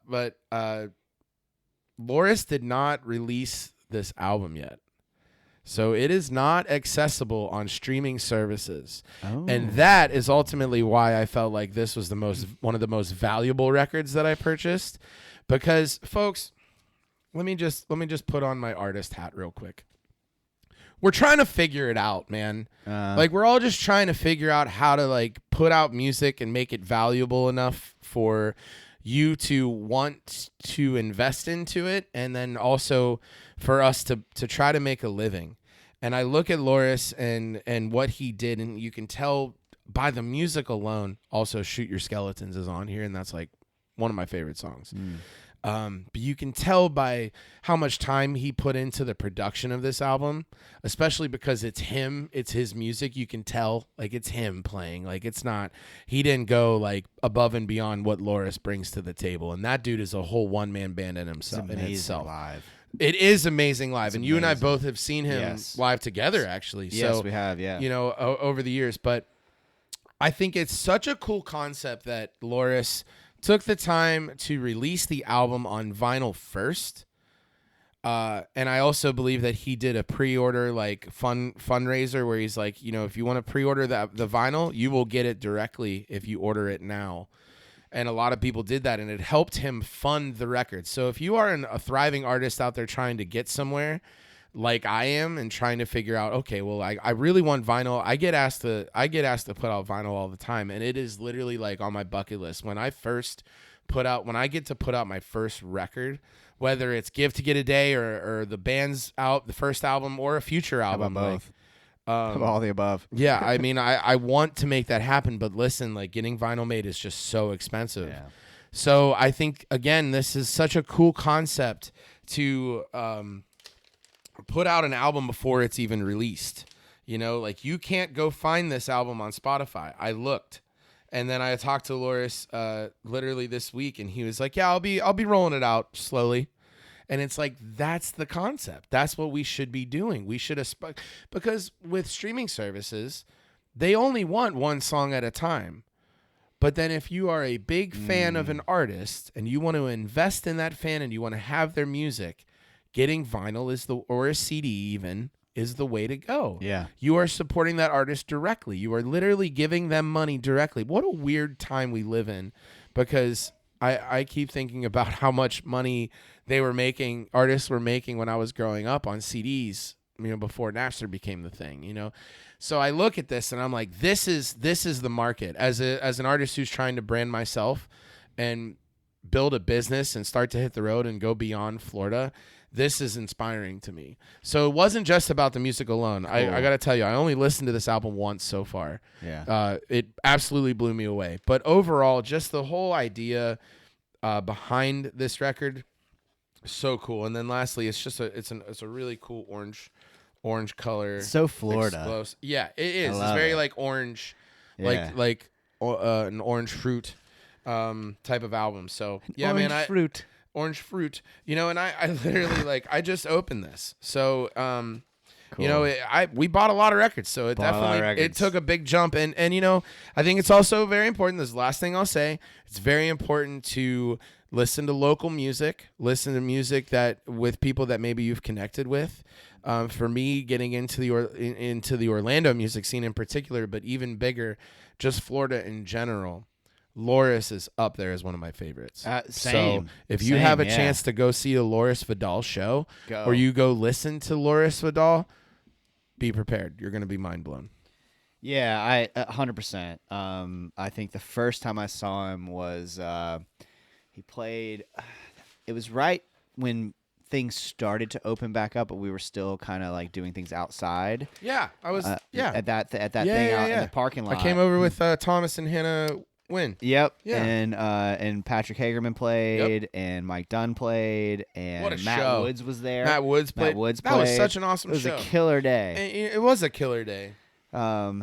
But Loris did not release this album yet. So it is not accessible on streaming services. Oh. And that is ultimately why I felt like this was one of the most valuable records that I purchased. Because, folks, let me just put on my artist hat real quick. We're trying to figure it out, man. Like, we're all just trying to figure out how to like put out music and make it valuable enough for you to want to invest into it, and then also for us to try to make a living. And I look at Loris and what he did, and you can tell by the music alone. Also, Shoot Your Skeletons is on here, and that's like one of my favorite songs. But you can tell by how much time he put into the production of this album, especially because it's him, it's his music. You can tell like it's him playing. Like it's not, he didn't go like above and beyond what Loris brings to the table. And that dude is a whole one-man band in himself. It's amazing live. It is amazing live. It's and you and I amazing. both have seen him live together, actually. Yes, So, we have, yeah. You know, over the years. But I think it's such a cool concept that Loris took the time to release the album on vinyl first. And I also believe that he did a pre-order like fundraiser where he's like, you know, if you want to pre-order the vinyl, you will get it directly if you order it now. And a lot of people did that, and it helped him fund the record. So if you are a thriving artist out there trying to get somewhere, like I am, and trying to figure out, okay, well, I really want vinyl. I get asked to put out vinyl all the time, and it is literally like on my bucket list. When I get to put out my first record, whether it's Give to Get a Day or the band's out, the first album, or a future album, How about both? All the above. Yeah, I mean, I want to make that happen, but listen, like getting vinyl made is just so expensive. Yeah. So I think, again, this is such a cool concept to put out an album before it's even released. You know, like you can't go find this album on Spotify. I looked, and then I talked to Loris literally this week, and he was like, "Yeah, I'll be rolling it out slowly." And it's like, that's the concept. That's what we should be doing. We should because with streaming services, they only want one song at a time. But then if you are a big fan of an artist and you want to invest in that fan and you want to have their music, getting vinyl or a CD even is the way to go. Yeah. You are supporting that artist directly. You are literally giving them money directly. What a weird time we live in, because I keep thinking about how much money artists were making when I was growing up on CDs, you know, before Napster became the thing, you know. So I look at this and I'm like, this is the market. As an artist who's trying to brand myself and build a business and start to hit the road and go beyond Florida, this is inspiring to me. So it wasn't just about the music alone. Cool. I got to tell you, I only listened to this album once so far. Yeah. It absolutely blew me away. But overall, just the whole idea behind this record, so cool. And then lastly, it's just it's a really cool orange color. So Florida. Yeah, it is. It's very like orange, Yeah. like an orange fruit type of album. So yeah, orange man, fruit. Orange fruit, you know, and I literally like I just opened this, so Cool. you know, we bought a lot of records, so it definitely took a big jump, and you know, I think it's also very important. This is the last thing I'll say. It's very important to listen to local music, listen to music that with people that maybe you've connected with. For me, getting into the Orlando music scene in particular, but even bigger, just Florida in general. Loris is up there as one of my favorites. Same. So if you have a chance to go see a Loris Vidal show, or you go listen to Loris Vidal, be prepared. You're going to be mind blown. Yeah, I 100%. I think the first time I saw him was he played. It was right when things started to open back up, but we were still kind of like doing things outside. Yeah, I was. at that thing out in the parking lot. I came over with Thomas and Hannah Wynn. Yep. Yeah. And Patrick Hagerman played, and Mike Dunn played, and What a Matt show. Woods was there. Matt Woods played. That was such an awesome show. It was a killer day. It was a killer day. That's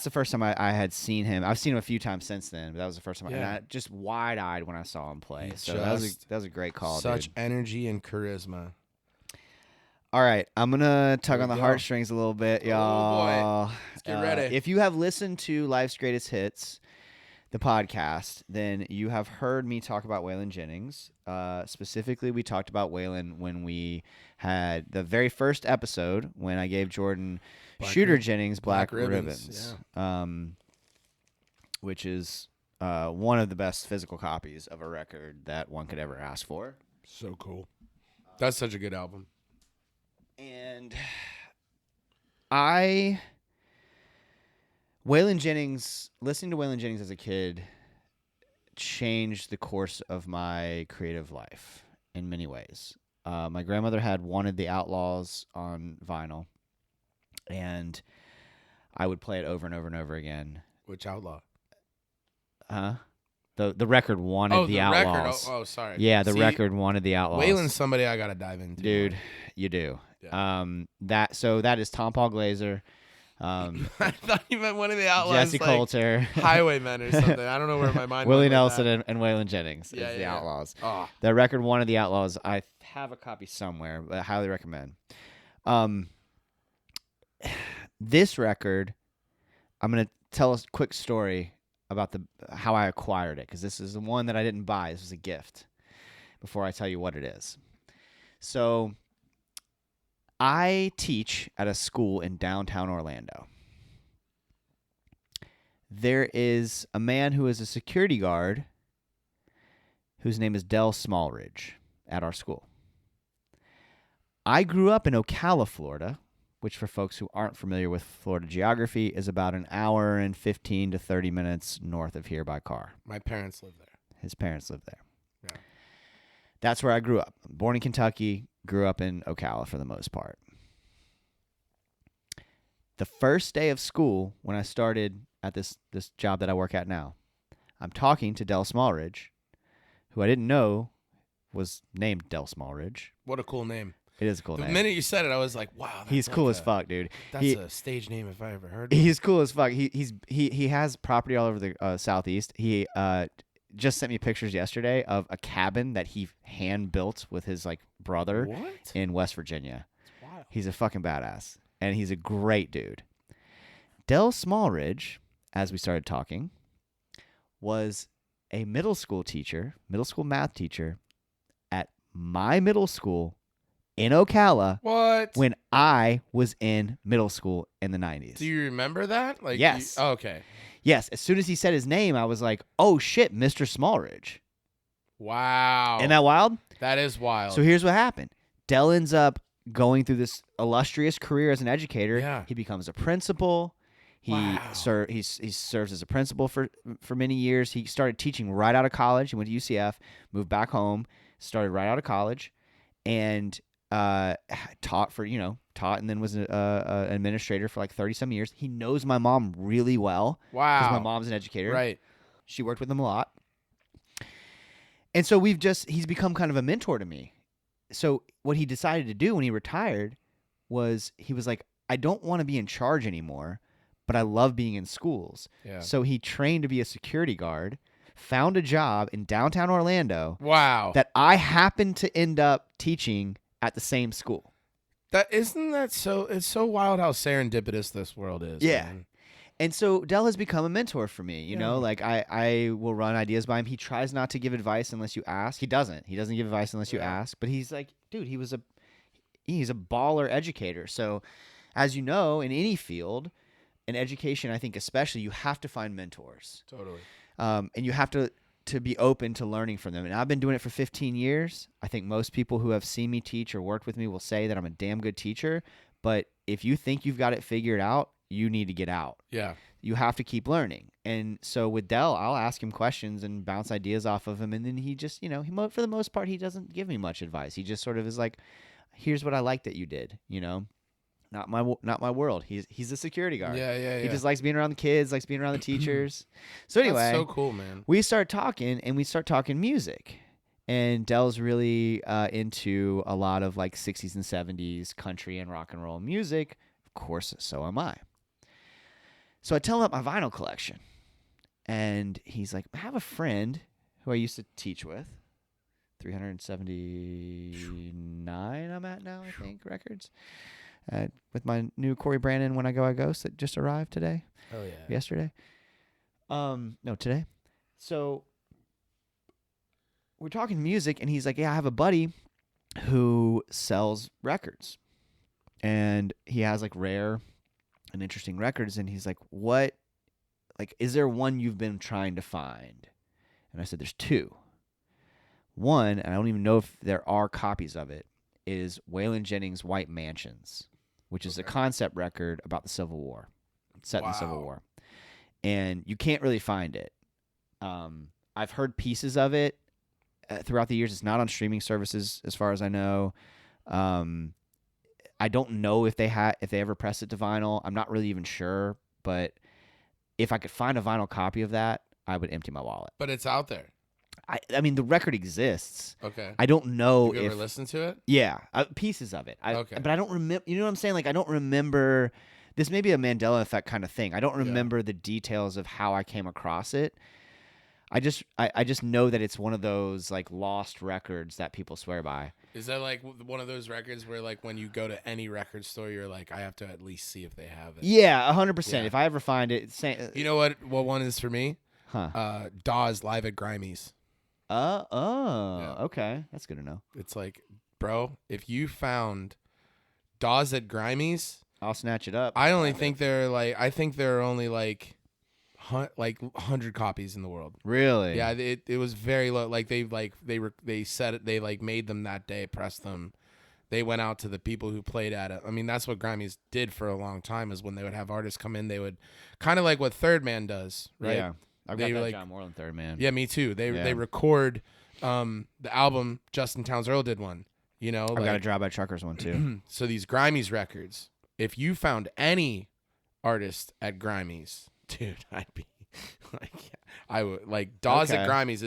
the first time I had seen him. I've seen him a few times since then, but that was the first time. Yeah. And I just wide-eyed when I saw him play. So that was a great call, Such dude. energy and charisma. All right, I'm gonna tug on the go. heartstrings a little bit, y'all. Oh, boy. Let's get ready. If you have listened to Life's Greatest Hits, the podcast, then you have heard me talk about Waylon Jennings. Specifically, we talked about Waylon when we had the very first episode when I gave Jordan Shooter Jennings Black Ribbons. Yeah. Which is one of the best physical copies of a record that one could ever ask for. So cool. That's such a good album. And listening to Waylon Jennings as a kid changed the course of my creative life in many ways. My grandmother had Wanted the Outlaws on vinyl, and I would play it over and over and over again. Which outlaw? Huh? The record wanted the Outlaws. Record. Oh, sorry. Yeah, the See, record wanted the Outlaws. Waylon's somebody I gotta dive into. Dude, you do. Yeah. That is Tom Paul Glazer. I thought you meant one of the Outlaws, Jesse like Coulter, Highwaymen or something. I don't know where my mind Willie went with Nelson, that. and Waylon Jennings is the Yeah. Outlaws. Oh. The record wanted the Outlaws. I have a copy somewhere, but I highly recommend. This record, I'm gonna tell a quick story about how I acquired it, because this is the one that I didn't buy. This was a gift. Before I tell you what it is, so I teach at a school in downtown Orlando. There is a man who is a security guard whose name is Del Smallridge at our school. I grew up in Ocala, Florida, which for folks who aren't familiar with Florida geography is about an hour and 15 to 30 minutes north of here by car. My parents live there. His parents live there. Yeah. That's where I grew up. Born in Kentucky, grew up in Ocala for the most part. The first day of school, when I started at this job that I work at now, I'm talking to Del Smallridge, who I didn't know was named Del Smallridge. What a cool name. It is a cool name. The minute you said it, I was like, wow. He's cool as fuck, dude. That's a stage name if I ever heard it. He's cool as fuck. He has property all over the southeast. He just sent me pictures yesterday of a cabin that he hand built with his brother in West Virginia. Wow. He's a fucking badass, and he's a great dude. Del Smallridge, as we started talking, was a middle school math teacher at my middle school in Ocala. What? When I was in middle school in the 90s. Do you remember that? Yes. Okay. Yes. As soon as he said his name, I was like, oh shit, Mr. Smallridge. Wow. Isn't that wild? That is wild. So here's what happened. Del ends up going through this illustrious career as an educator. Yeah. He becomes a principal. He serves as a principal for many years. He started teaching right out of college. He went to UCF, moved back home, started right out of college, and taught, and then was an administrator for 30-some years. He knows my mom really well. Wow. Because my mom's an educator. Right. She worked with him a lot. And so he's become kind of a mentor to me. So what he decided to do when he retired was he was like, I don't want to be in charge anymore, but I love being in schools. Yeah. So he trained to be a security guard, found a job in downtown Orlando. Wow. That I happened to end up teaching at the same school. It's so wild how serendipitous this world is. Yeah. Man. And so Del has become a mentor for me. You know, I will run ideas by him. He tries not to give advice unless you ask. He doesn't give advice unless you ask. But he's like, dude, he's a baller educator. So as you know, in any field, in education, I think especially, you have to find mentors. Totally. And you have to be open to learning from them. And I've been doing it for 15 years. I think most people who have seen me teach or worked with me will say that I'm a damn good teacher. But if you think you've got it figured out, you need to get out. Yeah. You have to keep learning. And so with Del, I'll ask him questions and bounce ideas off of him. And then he just, for the most part, he doesn't give me much advice. He just sort of is like, here's what I like that you did, Not my world. He's a security guard. Yeah. He just likes being around the kids, likes being around the teachers. So anyway, that's so cool, man. We start talking music, and Del's really into a lot of 60s and 70s country and rock and roll music. Of course, so am I. So I tell him about my vinyl collection, and he's like, I have a friend who I used to teach with. 379 I'm at now, I think, records. With my new Corey Brandon When I Go, I Ghost that just arrived today. Oh, yeah. Yesterday. No, today. So we're talking music, and he's like, yeah, I have a buddy who sells records. And he has rare and interesting records. And he's like, what, is there one you've been trying to find? And I said, there's two. One, and I don't even know if there are copies of it, is Waylon Jennings' White Mansions, which is a concept record about the Civil War, set in the Civil War. And you can't really find it. I've heard pieces of it throughout the years. It's not on streaming services as far as I know. I don't know if they ever pressed it to vinyl. I'm not really even sure, but if I could find a vinyl copy of that, I would empty my wallet. But it's out there. I mean, the record exists. Okay. I don't know Have you if ever listened to it? Yeah, pieces of it. Okay. But I don't remember. You know what I'm saying? Like I don't remember. This may be a Mandela effect kind of thing. I don't remember the details of how I came across it. I just know that it's one of those like lost records that people swear by. Is that like one of those records where like when you go to any record store, you're like, I have to at least see if they have it? Yeah, 100%. Yeah. If I ever find it, You know what one is for me? Huh? Dawes live at Grimey's. Okay, that's good to know. It's like, bro, if you found Dawes at Grimey's, I'll snatch it up. I think there are only like 100 copies in the world. Really? Yeah, it was very low. Like they said it. They like made them that day, pressed them. They went out to the people who played at it. I mean, that's what Grimey's did for a long time. Is when they would have artists come in, they would kind of like what Third Man does, right? Yeah, I've got that John Moreland Third Man. Yeah, me too. They record the album. Justin Townes Earle did one. You know, I've got a Drive By Truckers one too. So these Grimey's records, if you found any artist at Grimey's, dude, I'd be like, I would like Dawes at Grimey's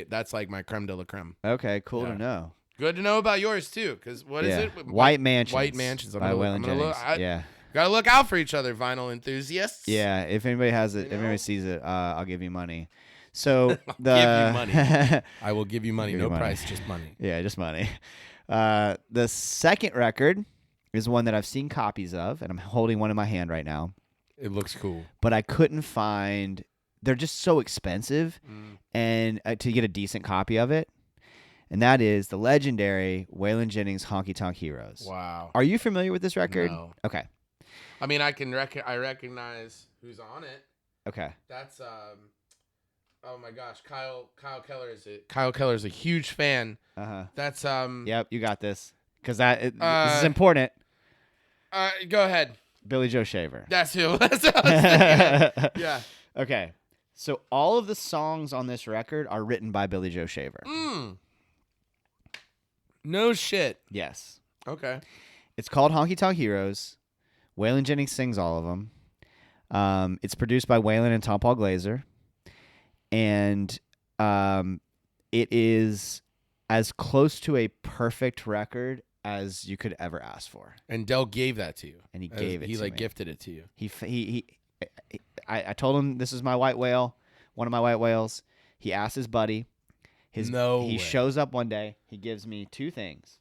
that's like my creme de la creme. Okay, cool to know. Good to know about yours too, because what is it? White Mansions. White Mansions. By Waylon Jennings. Yeah. Gotta look out for each other, vinyl enthusiasts. Yeah, if anybody has it, if anybody sees it, I'll give you money. So give you money. I will give you money. No price, just money. Yeah, just money. The second record is one that I've seen copies of, and I'm holding one in my hand right now. It looks cool. But I couldn't find. They're just so expensive, and to get a decent copy of it. And that is the legendary Waylon Jennings Honky Tonk Heroes. Wow. Are you familiar with this record? No. Okay. I mean, I recognize who's on it. Okay. That's oh my gosh, Kyle Keller is a huge fan. That's Yep, you got this. Because this is important. Go ahead. Billy Joe Shaver. That's who. That's what I was thinking. Yeah. Okay. So all of the songs on this record are written by Billy Joe Shaver. No shit. Yes. Okay. It's called Honky Tonk Heroes. Waylon Jennings sings all of them. It's produced by Waylon and Tom Paul Glazer. And it is as close to a perfect record as you could ever ask for. And Del gave that to you. And he gave it to me. He like gifted it to you. I told him this is my white whale, one of my white whales. He asked his buddy. He shows up one day. He gives me two things.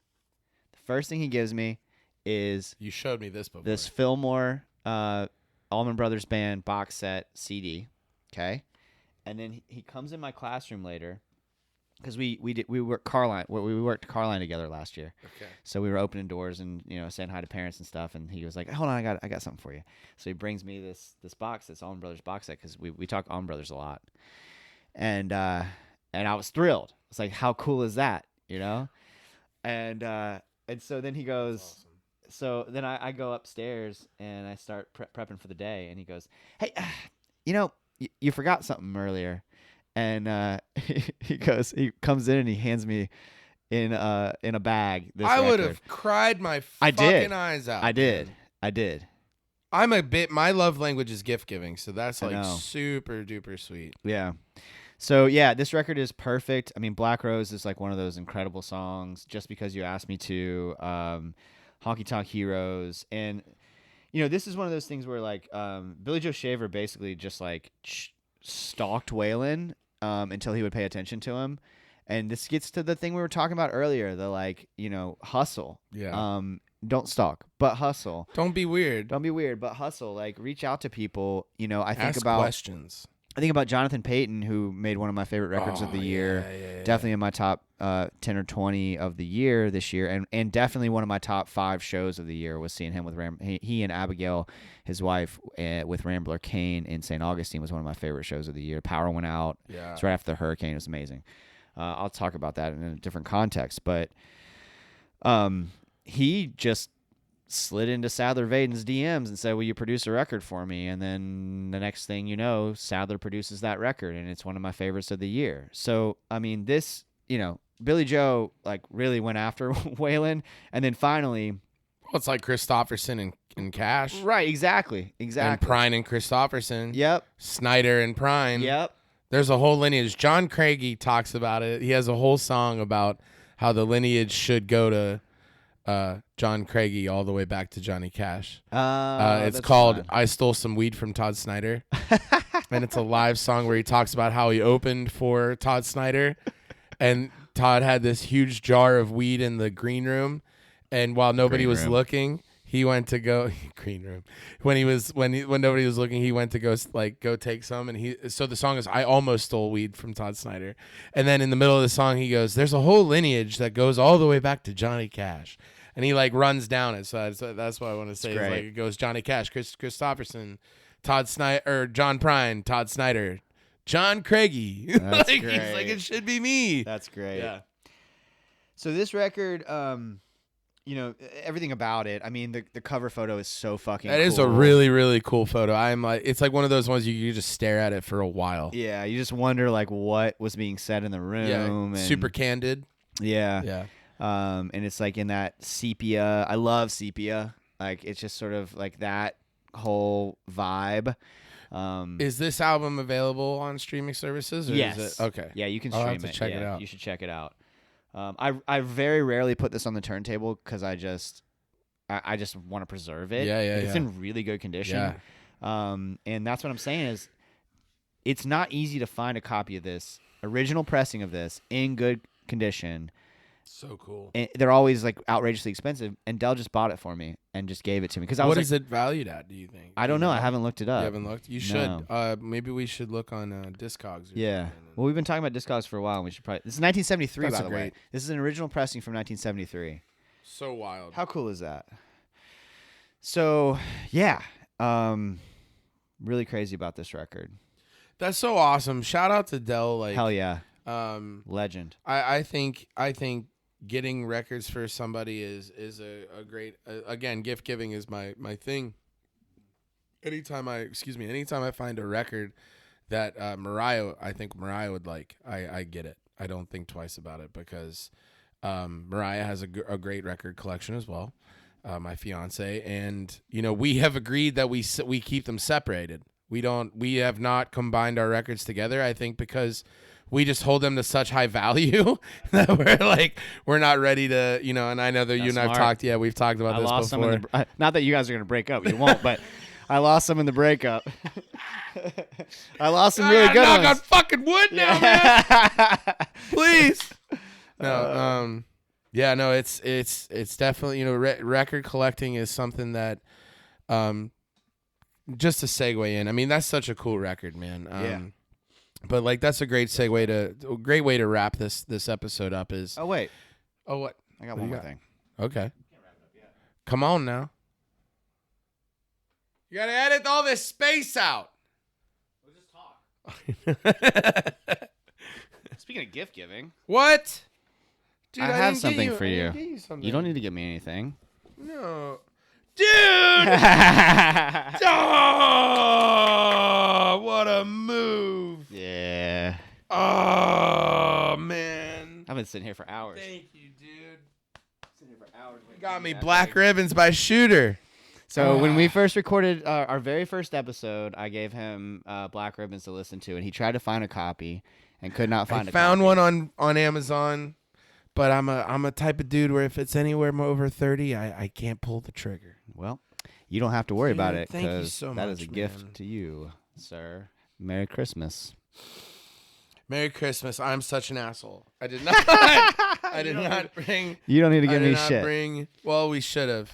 The first thing he gives me is you showed me this before. This Fillmore Allman Brothers Band box set CD. Okay, and then he comes in my classroom later because we worked Carline together last year. Okay. So we were opening doors and saying hi to parents and stuff. And he was like, "Hold on, I got something for you." So he brings me this box, this Allman Brothers box set, because we talk Allman Brothers a lot. And I was thrilled. It's like, how cool is that, And so then he goes. Awesome. So then I go upstairs and I start prepping for the day. And he goes, "Hey, you forgot something earlier." And he comes in and he hands me in a bag this I record. would have cried my fucking eyes out. I did. My love language is gift giving, so that's like super duper sweet. Yeah. So yeah, this record is perfect. I mean, Black Rose is like one of those incredible songs. Just Because You Asked Me To, Honky Tonk Heroes, and this is one of those things where like Billy Joe Shaver basically just like stalked Waylon until he would pay attention to him, and this gets to the thing we were talking about earlier, the like hustle. Yeah. Don't stalk, but hustle. Don't be weird, but hustle. Like reach out to people. Ask questions. I think about Jonathan Payton, who made one of my favorite records of the year. Yeah. Definitely in my top 10 or 20 of the year this year. And definitely one of my top 5 shows of the year was seeing him with he and Abigail, his wife, with Rambler Kane in St. Augustine was one of my favorite shows of the year. Power went out. Yeah. It's right after the hurricane. It was amazing. I'll talk about that in a different context. But he just slid into Sadler Vaden's DMs and said, "Will you produce a record for me?" And then the next thing you know, Sadler produces that record, and it's one of my favorites of the year. So, I mean, this, Billy Joe, like, really went after Waylon, and then finally... Well, it's like Christopherson and Cash. Right, exactly. And Prine and Christopherson. Yep. Snyder and Prine. Yep. There's a whole lineage. John Craigie talks about it. He has a whole song about how the lineage should go to John Craigie all the way back to Johnny Cash. It's That's called fun. I Stole Some Weed from Todd Snyder. And it's a live song where he talks about how he opened for Todd Snyder. And Todd had this huge jar of weed in the green room. And while nobody Green was room. looking, he went to go green room. When nobody was looking, he went to go take some. And so the song is I Almost Stole Weed from Todd Snyder. And then in the middle of the song, he goes, there's a whole lineage that goes all the way back to Johnny Cash. And he runs down it. So that's what I want to say. Is it goes Johnny Cash, Chris Christopherson, Todd Snyder, or John Prine, Todd Snyder, John Craigie. That's He's great. like, it should be me. That's great. Yeah. So this record, everything about it. I mean, the cover photo is so fucking That cool. is a really, really cool photo. It's like one of those ones you just stare at it for a while. Yeah, you just wonder what was being said in the room. Yeah, and, super candid. Yeah. Yeah. And it's like in that sepia. I love sepia. Like it's just sort of like that whole vibe. Is this album available on streaming services? Or Yes. Is it? Okay. Yeah, you can I'll stream have to it. check it Yeah, out. You should check it out. I very rarely put this on the turntable because I just want to preserve it. Yeah, yeah, It's yeah. in really good condition. Yeah. And that's what I'm saying is, it's not easy to find a copy of this original pressing of this in good condition. So cool. And they're always like outrageously expensive. And Dell just bought it for me and just gave it to me because I was What like, is it valued at? Do you think? I don't know. I haven't looked it up. You haven't looked. You should. Maybe we should look on Discogs. Or Yeah. something. Well, we've been talking about Discogs for a while. And we should probably. This is 1973, That's by the way. great. This is an original pressing from 1973. So wild. How cool is that? So yeah, really crazy about this record. That's so awesome. Shout out to Dell. Like Hell yeah, legend. I think getting records for somebody is a great again, gift giving is my thing. Anytime I find a record that I think Mariah would like, I get it. I don't think twice about it because Mariah has a great record collection as well. My fiance, and we have agreed that we keep them separated. We have not combined our records together. I think because we just hold them to such high value that we're not ready to, and I know that you and I've talked. Yeah, we've talked about this before. Some in not that you guys are gonna break up. You won't, but I lost some in the breakup. I lost some really good knock ones. on fucking wood now, man. Please. No. Yeah. No. It's definitely record collecting is something that just to segue in. I mean, that's such a cool record, man. Yeah. But that's a great way to wrap this episode up. Is Oh wait, what? I got What one you more got? thing. Okay. Come on now. You gotta edit all this space out. We'll just talk. Speaking of gift giving, What? Dude, I have didn't get something for I you. didn't get you something. You don't need to give me anything. No. Dude! Oh, what a move. Yeah, Oh, man. I've been sitting here for hours. Thank you, dude. Sitting here for hours. Got me Black Ribbons by Shooter. So when we first recorded our very first episode, I gave him Black Ribbons to listen to, and he tried to find a copy and could not find I a found copy. one on Amazon, but I'm a type of dude where if it's anywhere over 30, I can't pull the trigger. Well, you don't have to worry about Dude, it thank you because so that is a much, gift man. to you, sir. Merry Christmas. Merry Christmas. I'm such an asshole. I did not. I did not bring. You don't need to I give did me not shit. bring. Well, we should have.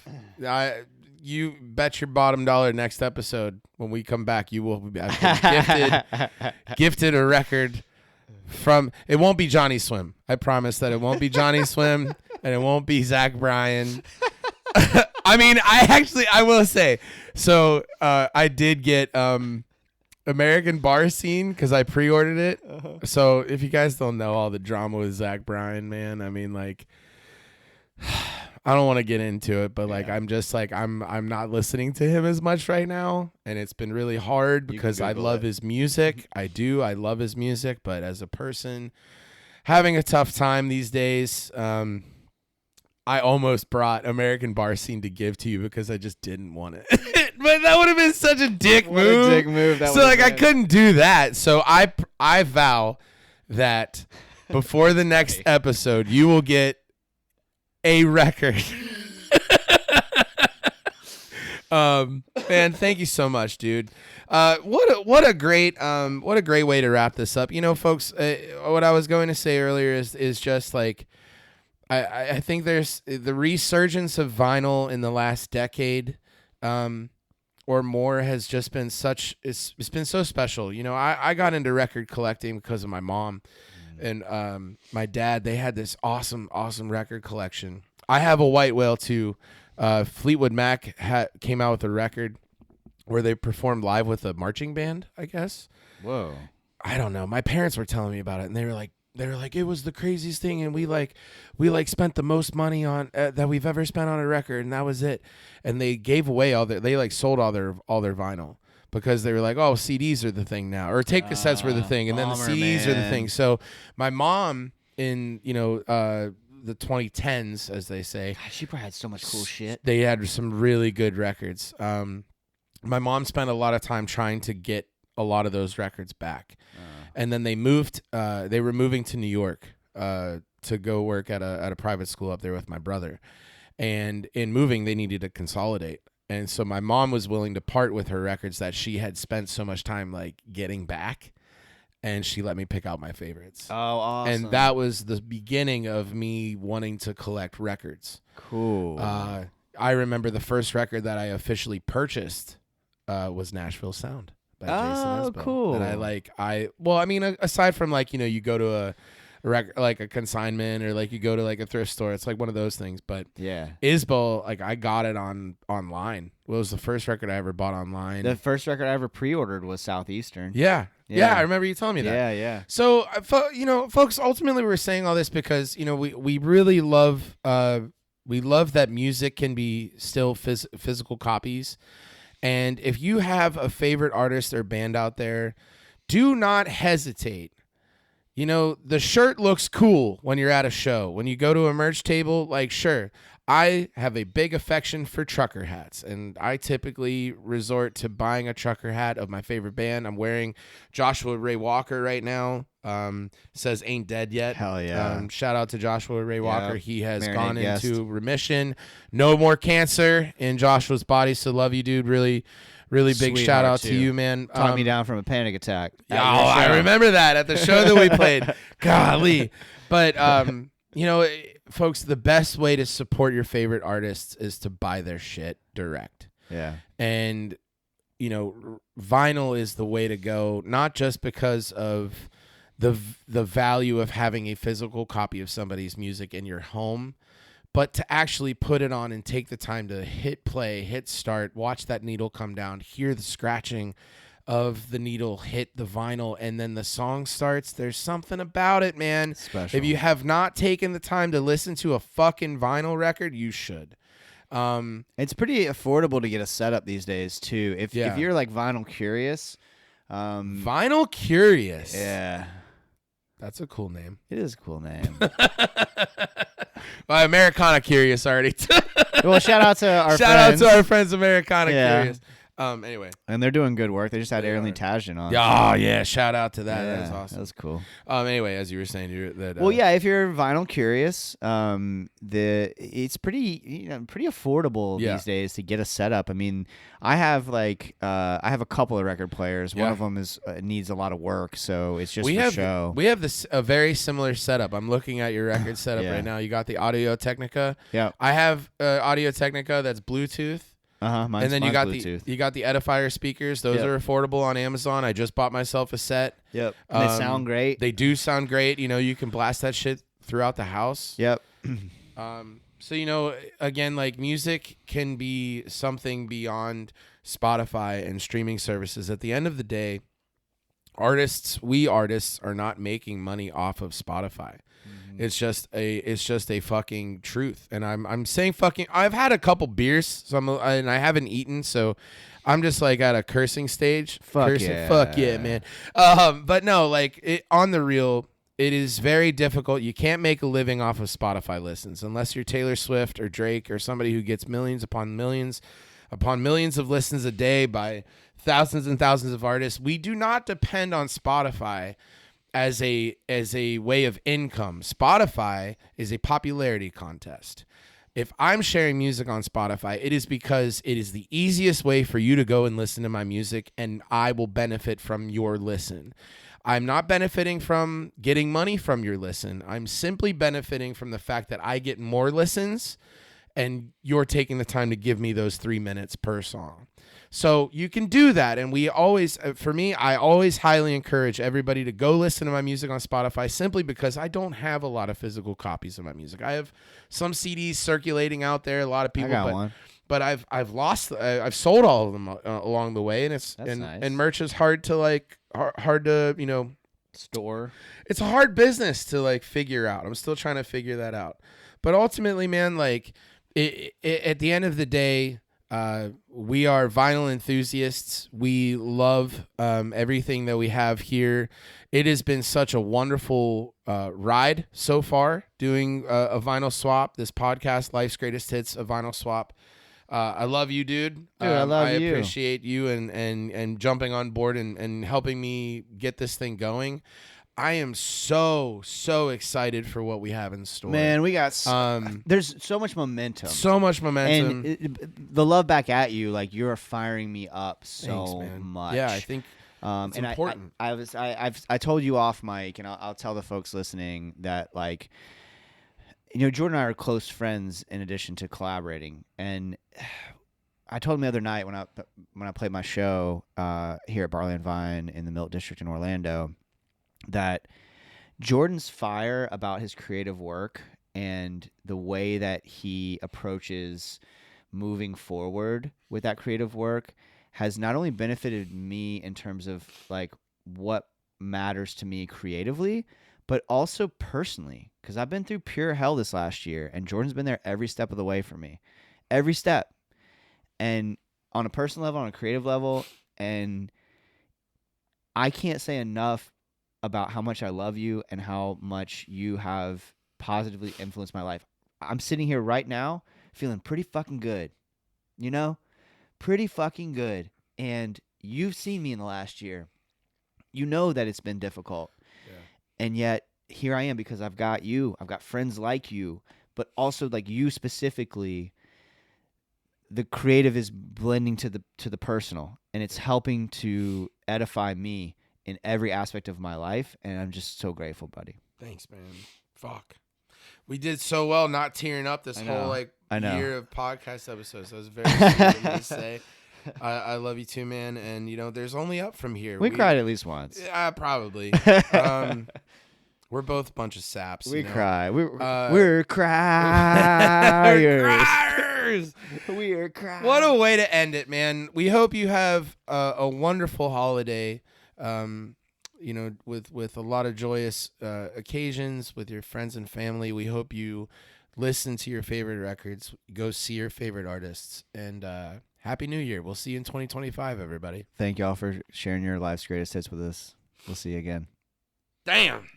You bet your bottom dollar next episode when we come back, you will be gifted a record from. It won't be Johnny Swim. I promise that it won't be Johnny Swim and it won't be Zach Bryan. I mean, I will say. So I did get American Bar Scene because I pre-ordered it. So if you guys don't know all the drama with Zach Bryan, man, I mean, I don't want to get into it, but I'm just I'm not listening to him as much right now, and it's been really hard because I love his music. I love his music, but as a person having a tough time these days, I almost brought American Bar Scene to give to you because I just didn't want it. But that would have been such a dick What move. a dick move that so would've like I been. couldn't do that. So I vow that before the next episode, you will get a record. Man, thank you so much, dude. What a great way to wrap this up. You know, folks, what I was going to say earlier is just like I think there's the resurgence of vinyl in the last decade or more has just been it's been so special. You know, I got into record collecting because of my mom and my dad. They had this awesome record collection. I have a white whale too. Fleetwood Mac came out with a record where they performed live with a marching band, I guess. Whoa. I don't know. My parents were telling me about it, and they were like, it was the craziest thing, and we spent the most money on that we've ever spent on a record, and that was it. And they gave away they sold all their vinyl because they were like, oh, CDs are the thing now, or tape cassettes were the thing, and then the CDs are the thing. So my mom in the 2010s, as they say, God, she probably had so much cool shit. They had some really good records. My mom spent a lot of time trying to get a lot of those records back. And then they moved. They were moving to New York to go work at a private school up there with my brother. And in moving, they needed to consolidate. And so my mom was willing to part with her records that she had spent so much time like getting back. And she let me pick out my favorites. Oh, awesome. And that was the beginning of me wanting to collect records. Cool. I remember the first record that I officially purchased was Nashville Sound by Jason Earle. Oh, cool. And I mean, aside from like, you know, you go to a record, like a consignment or like you go to like a thrift store, it's like one of those things. But yeah, Isbell, like I got it online. It was the first record I ever bought online. the first record I ever pre-ordered was Southeastern. Yeah. Yeah, I remember you telling me that. Yeah. So, you know, folks, ultimately we're saying all this because, you know, we really love that music can be still physical copies. And if you have a favorite artist or band out there, do not hesitate. You know, the shirt looks cool when you're at a show. When you go to a merch table, like, sure, I have a big affection for trucker hats, and I typically resort to buying a trucker hat of my favorite band. I'm wearing Joshua Ray Walker right now. Says ain't dead yet. Hell yeah. Shout out to Joshua Ray Walker. He has Marinate gone guest. into remission. No more cancer in Joshua's body. So love you, dude. Really big Sweetheart, shout out too. to you, man. Talked me down from a panic attack. Oh, I remember that at the show that we played. Golly. But, you know, folks, the best way to support your favorite artists is to buy their shit direct. Yeah. And, you know, vinyl is the way to go, not just because of the value of having a physical copy of somebody's music in your home, but to actually put it on and take the time to hit play, hit start, watch that needle come down, hear the scratching of the needle hit the vinyl, and then the song starts. There's something about it, man. Special. If you have not taken the time to listen to a fucking vinyl record, you should. It's pretty affordable to get a setup these days too. If you're like vinyl curious, Vinyl Curious. yeah, That's a cool name. it is a cool name. Well, Americana Curious already. Well, shout out to our Shout out friends. to our friends Americana Yeah. Curious. Anyway. And they're doing good work. They just had They Aaron are. Lee Tajin on. Oh, yeah. Shout out to that. Yeah, That was awesome. That was cool. Anyway, as you were saying, Well, yeah, if you're vinyl curious, it's pretty affordable Yeah. these days to get a setup. I mean, I have a couple of record players. One Yeah. of them is needs a lot of work, so it's just we for have show. we have a very similar setup. I'm looking at your record setup Yeah. right now. You got the Audio Technica. Yeah. I have Audio Technica that's Bluetooth. Mine's, And then you got Bluetooth. the Edifier speakers. Those Yep. are affordable on Amazon. I just bought myself a set. Yep. And they sound great. They do sound great. You know, you can blast that shit throughout the house. Yep. So, you know, again, like music can be something beyond Spotify and streaming services. At the end of the day, we artists are not making money off of Spotify. It's just a fucking truth. And I'm saying fucking, I've had a couple beers, and I haven't eaten, so I'm just like at a cursing stage. Fuck yeah. Fuck yeah, man. But no, like on the real, it is very difficult. You can't make a living off of Spotify listens unless you're Taylor Swift or Drake or somebody who gets millions upon millions upon millions of listens a day by thousands and thousands of artists. We do not depend on Spotify as a way of income. Spotify is a popularity contest. If I'm sharing music on Spotify, it is because it is the easiest way for you to go and listen to my music, and I will benefit from your listen. I'm not benefiting from getting money from your listen. I'm simply benefiting from the fact that I get more listens and you're taking the time to give me those 3 minutes per song. So you can do that. And we always, for me, I always highly encourage everybody to go listen to my music on Spotify, simply because I don't have a lot of physical copies of my music. I have some CDs circulating out there. A lot of people, I got one. But I've sold all of them along the way, and That's nice. And merch is hard to hard to, Store. It's a hard business to figure out. I'm still trying to figure that out. But ultimately, man, at the end of the day, we are vinyl enthusiasts. We love everything that we have here. It has been such a wonderful ride so far doing a vinyl swap, this podcast, Life's Greatest Hits, a vinyl swap. I love you, dude. I love you. I appreciate you and jumping on board and helping me get this thing going. I am so excited for what we have in store. Man, we got there's so much momentum. So much momentum. And the love back at you, you're firing me up so Thanks, much. Yeah, I think it's important. I told you off mic, and I'll tell the folks listening that Jordan and I are close friends in addition to collaborating. And I told him the other night when I played my show here at Barley and Vine in the Milk District in Orlando, that Jordan's fire about his creative work and the way that he approaches moving forward with that creative work has not only benefited me in terms of what matters to me creatively, but also personally, because I've been through pure hell this last year, and Jordan's been there every step of the way for me. Every step. And on a personal level, on a creative level, and I can't say enough about how much I love you and how much you have positively influenced my life. I'm sitting here right now feeling pretty fucking good. Pretty fucking good. And you've seen me in the last year. You know that it's been difficult. Yeah. And yet here I am because I've got you. I've got friends like you, but also you specifically. The creative is blending to the personal, and it's helping to edify me in every aspect of my life, and I'm just so grateful, buddy. Thanks, man. Fuck. We did so well not tearing up this whole year of podcast episodes. That was very sweet of me to say. I love you too, man, and there's only up from here. We cried at least once. Yeah, probably. We're both a bunch of saps. We cry. We're criers. We're criers. What a way to end it, man. We hope you have a wonderful holiday. With a lot of joyous occasions with your friends and family. We hope you listen to your favorite records, go see your favorite artists, and Happy New Year. We'll see you in 2025, everybody. Thank y'all for sharing your life's greatest hits with us. We'll see you again. Damn.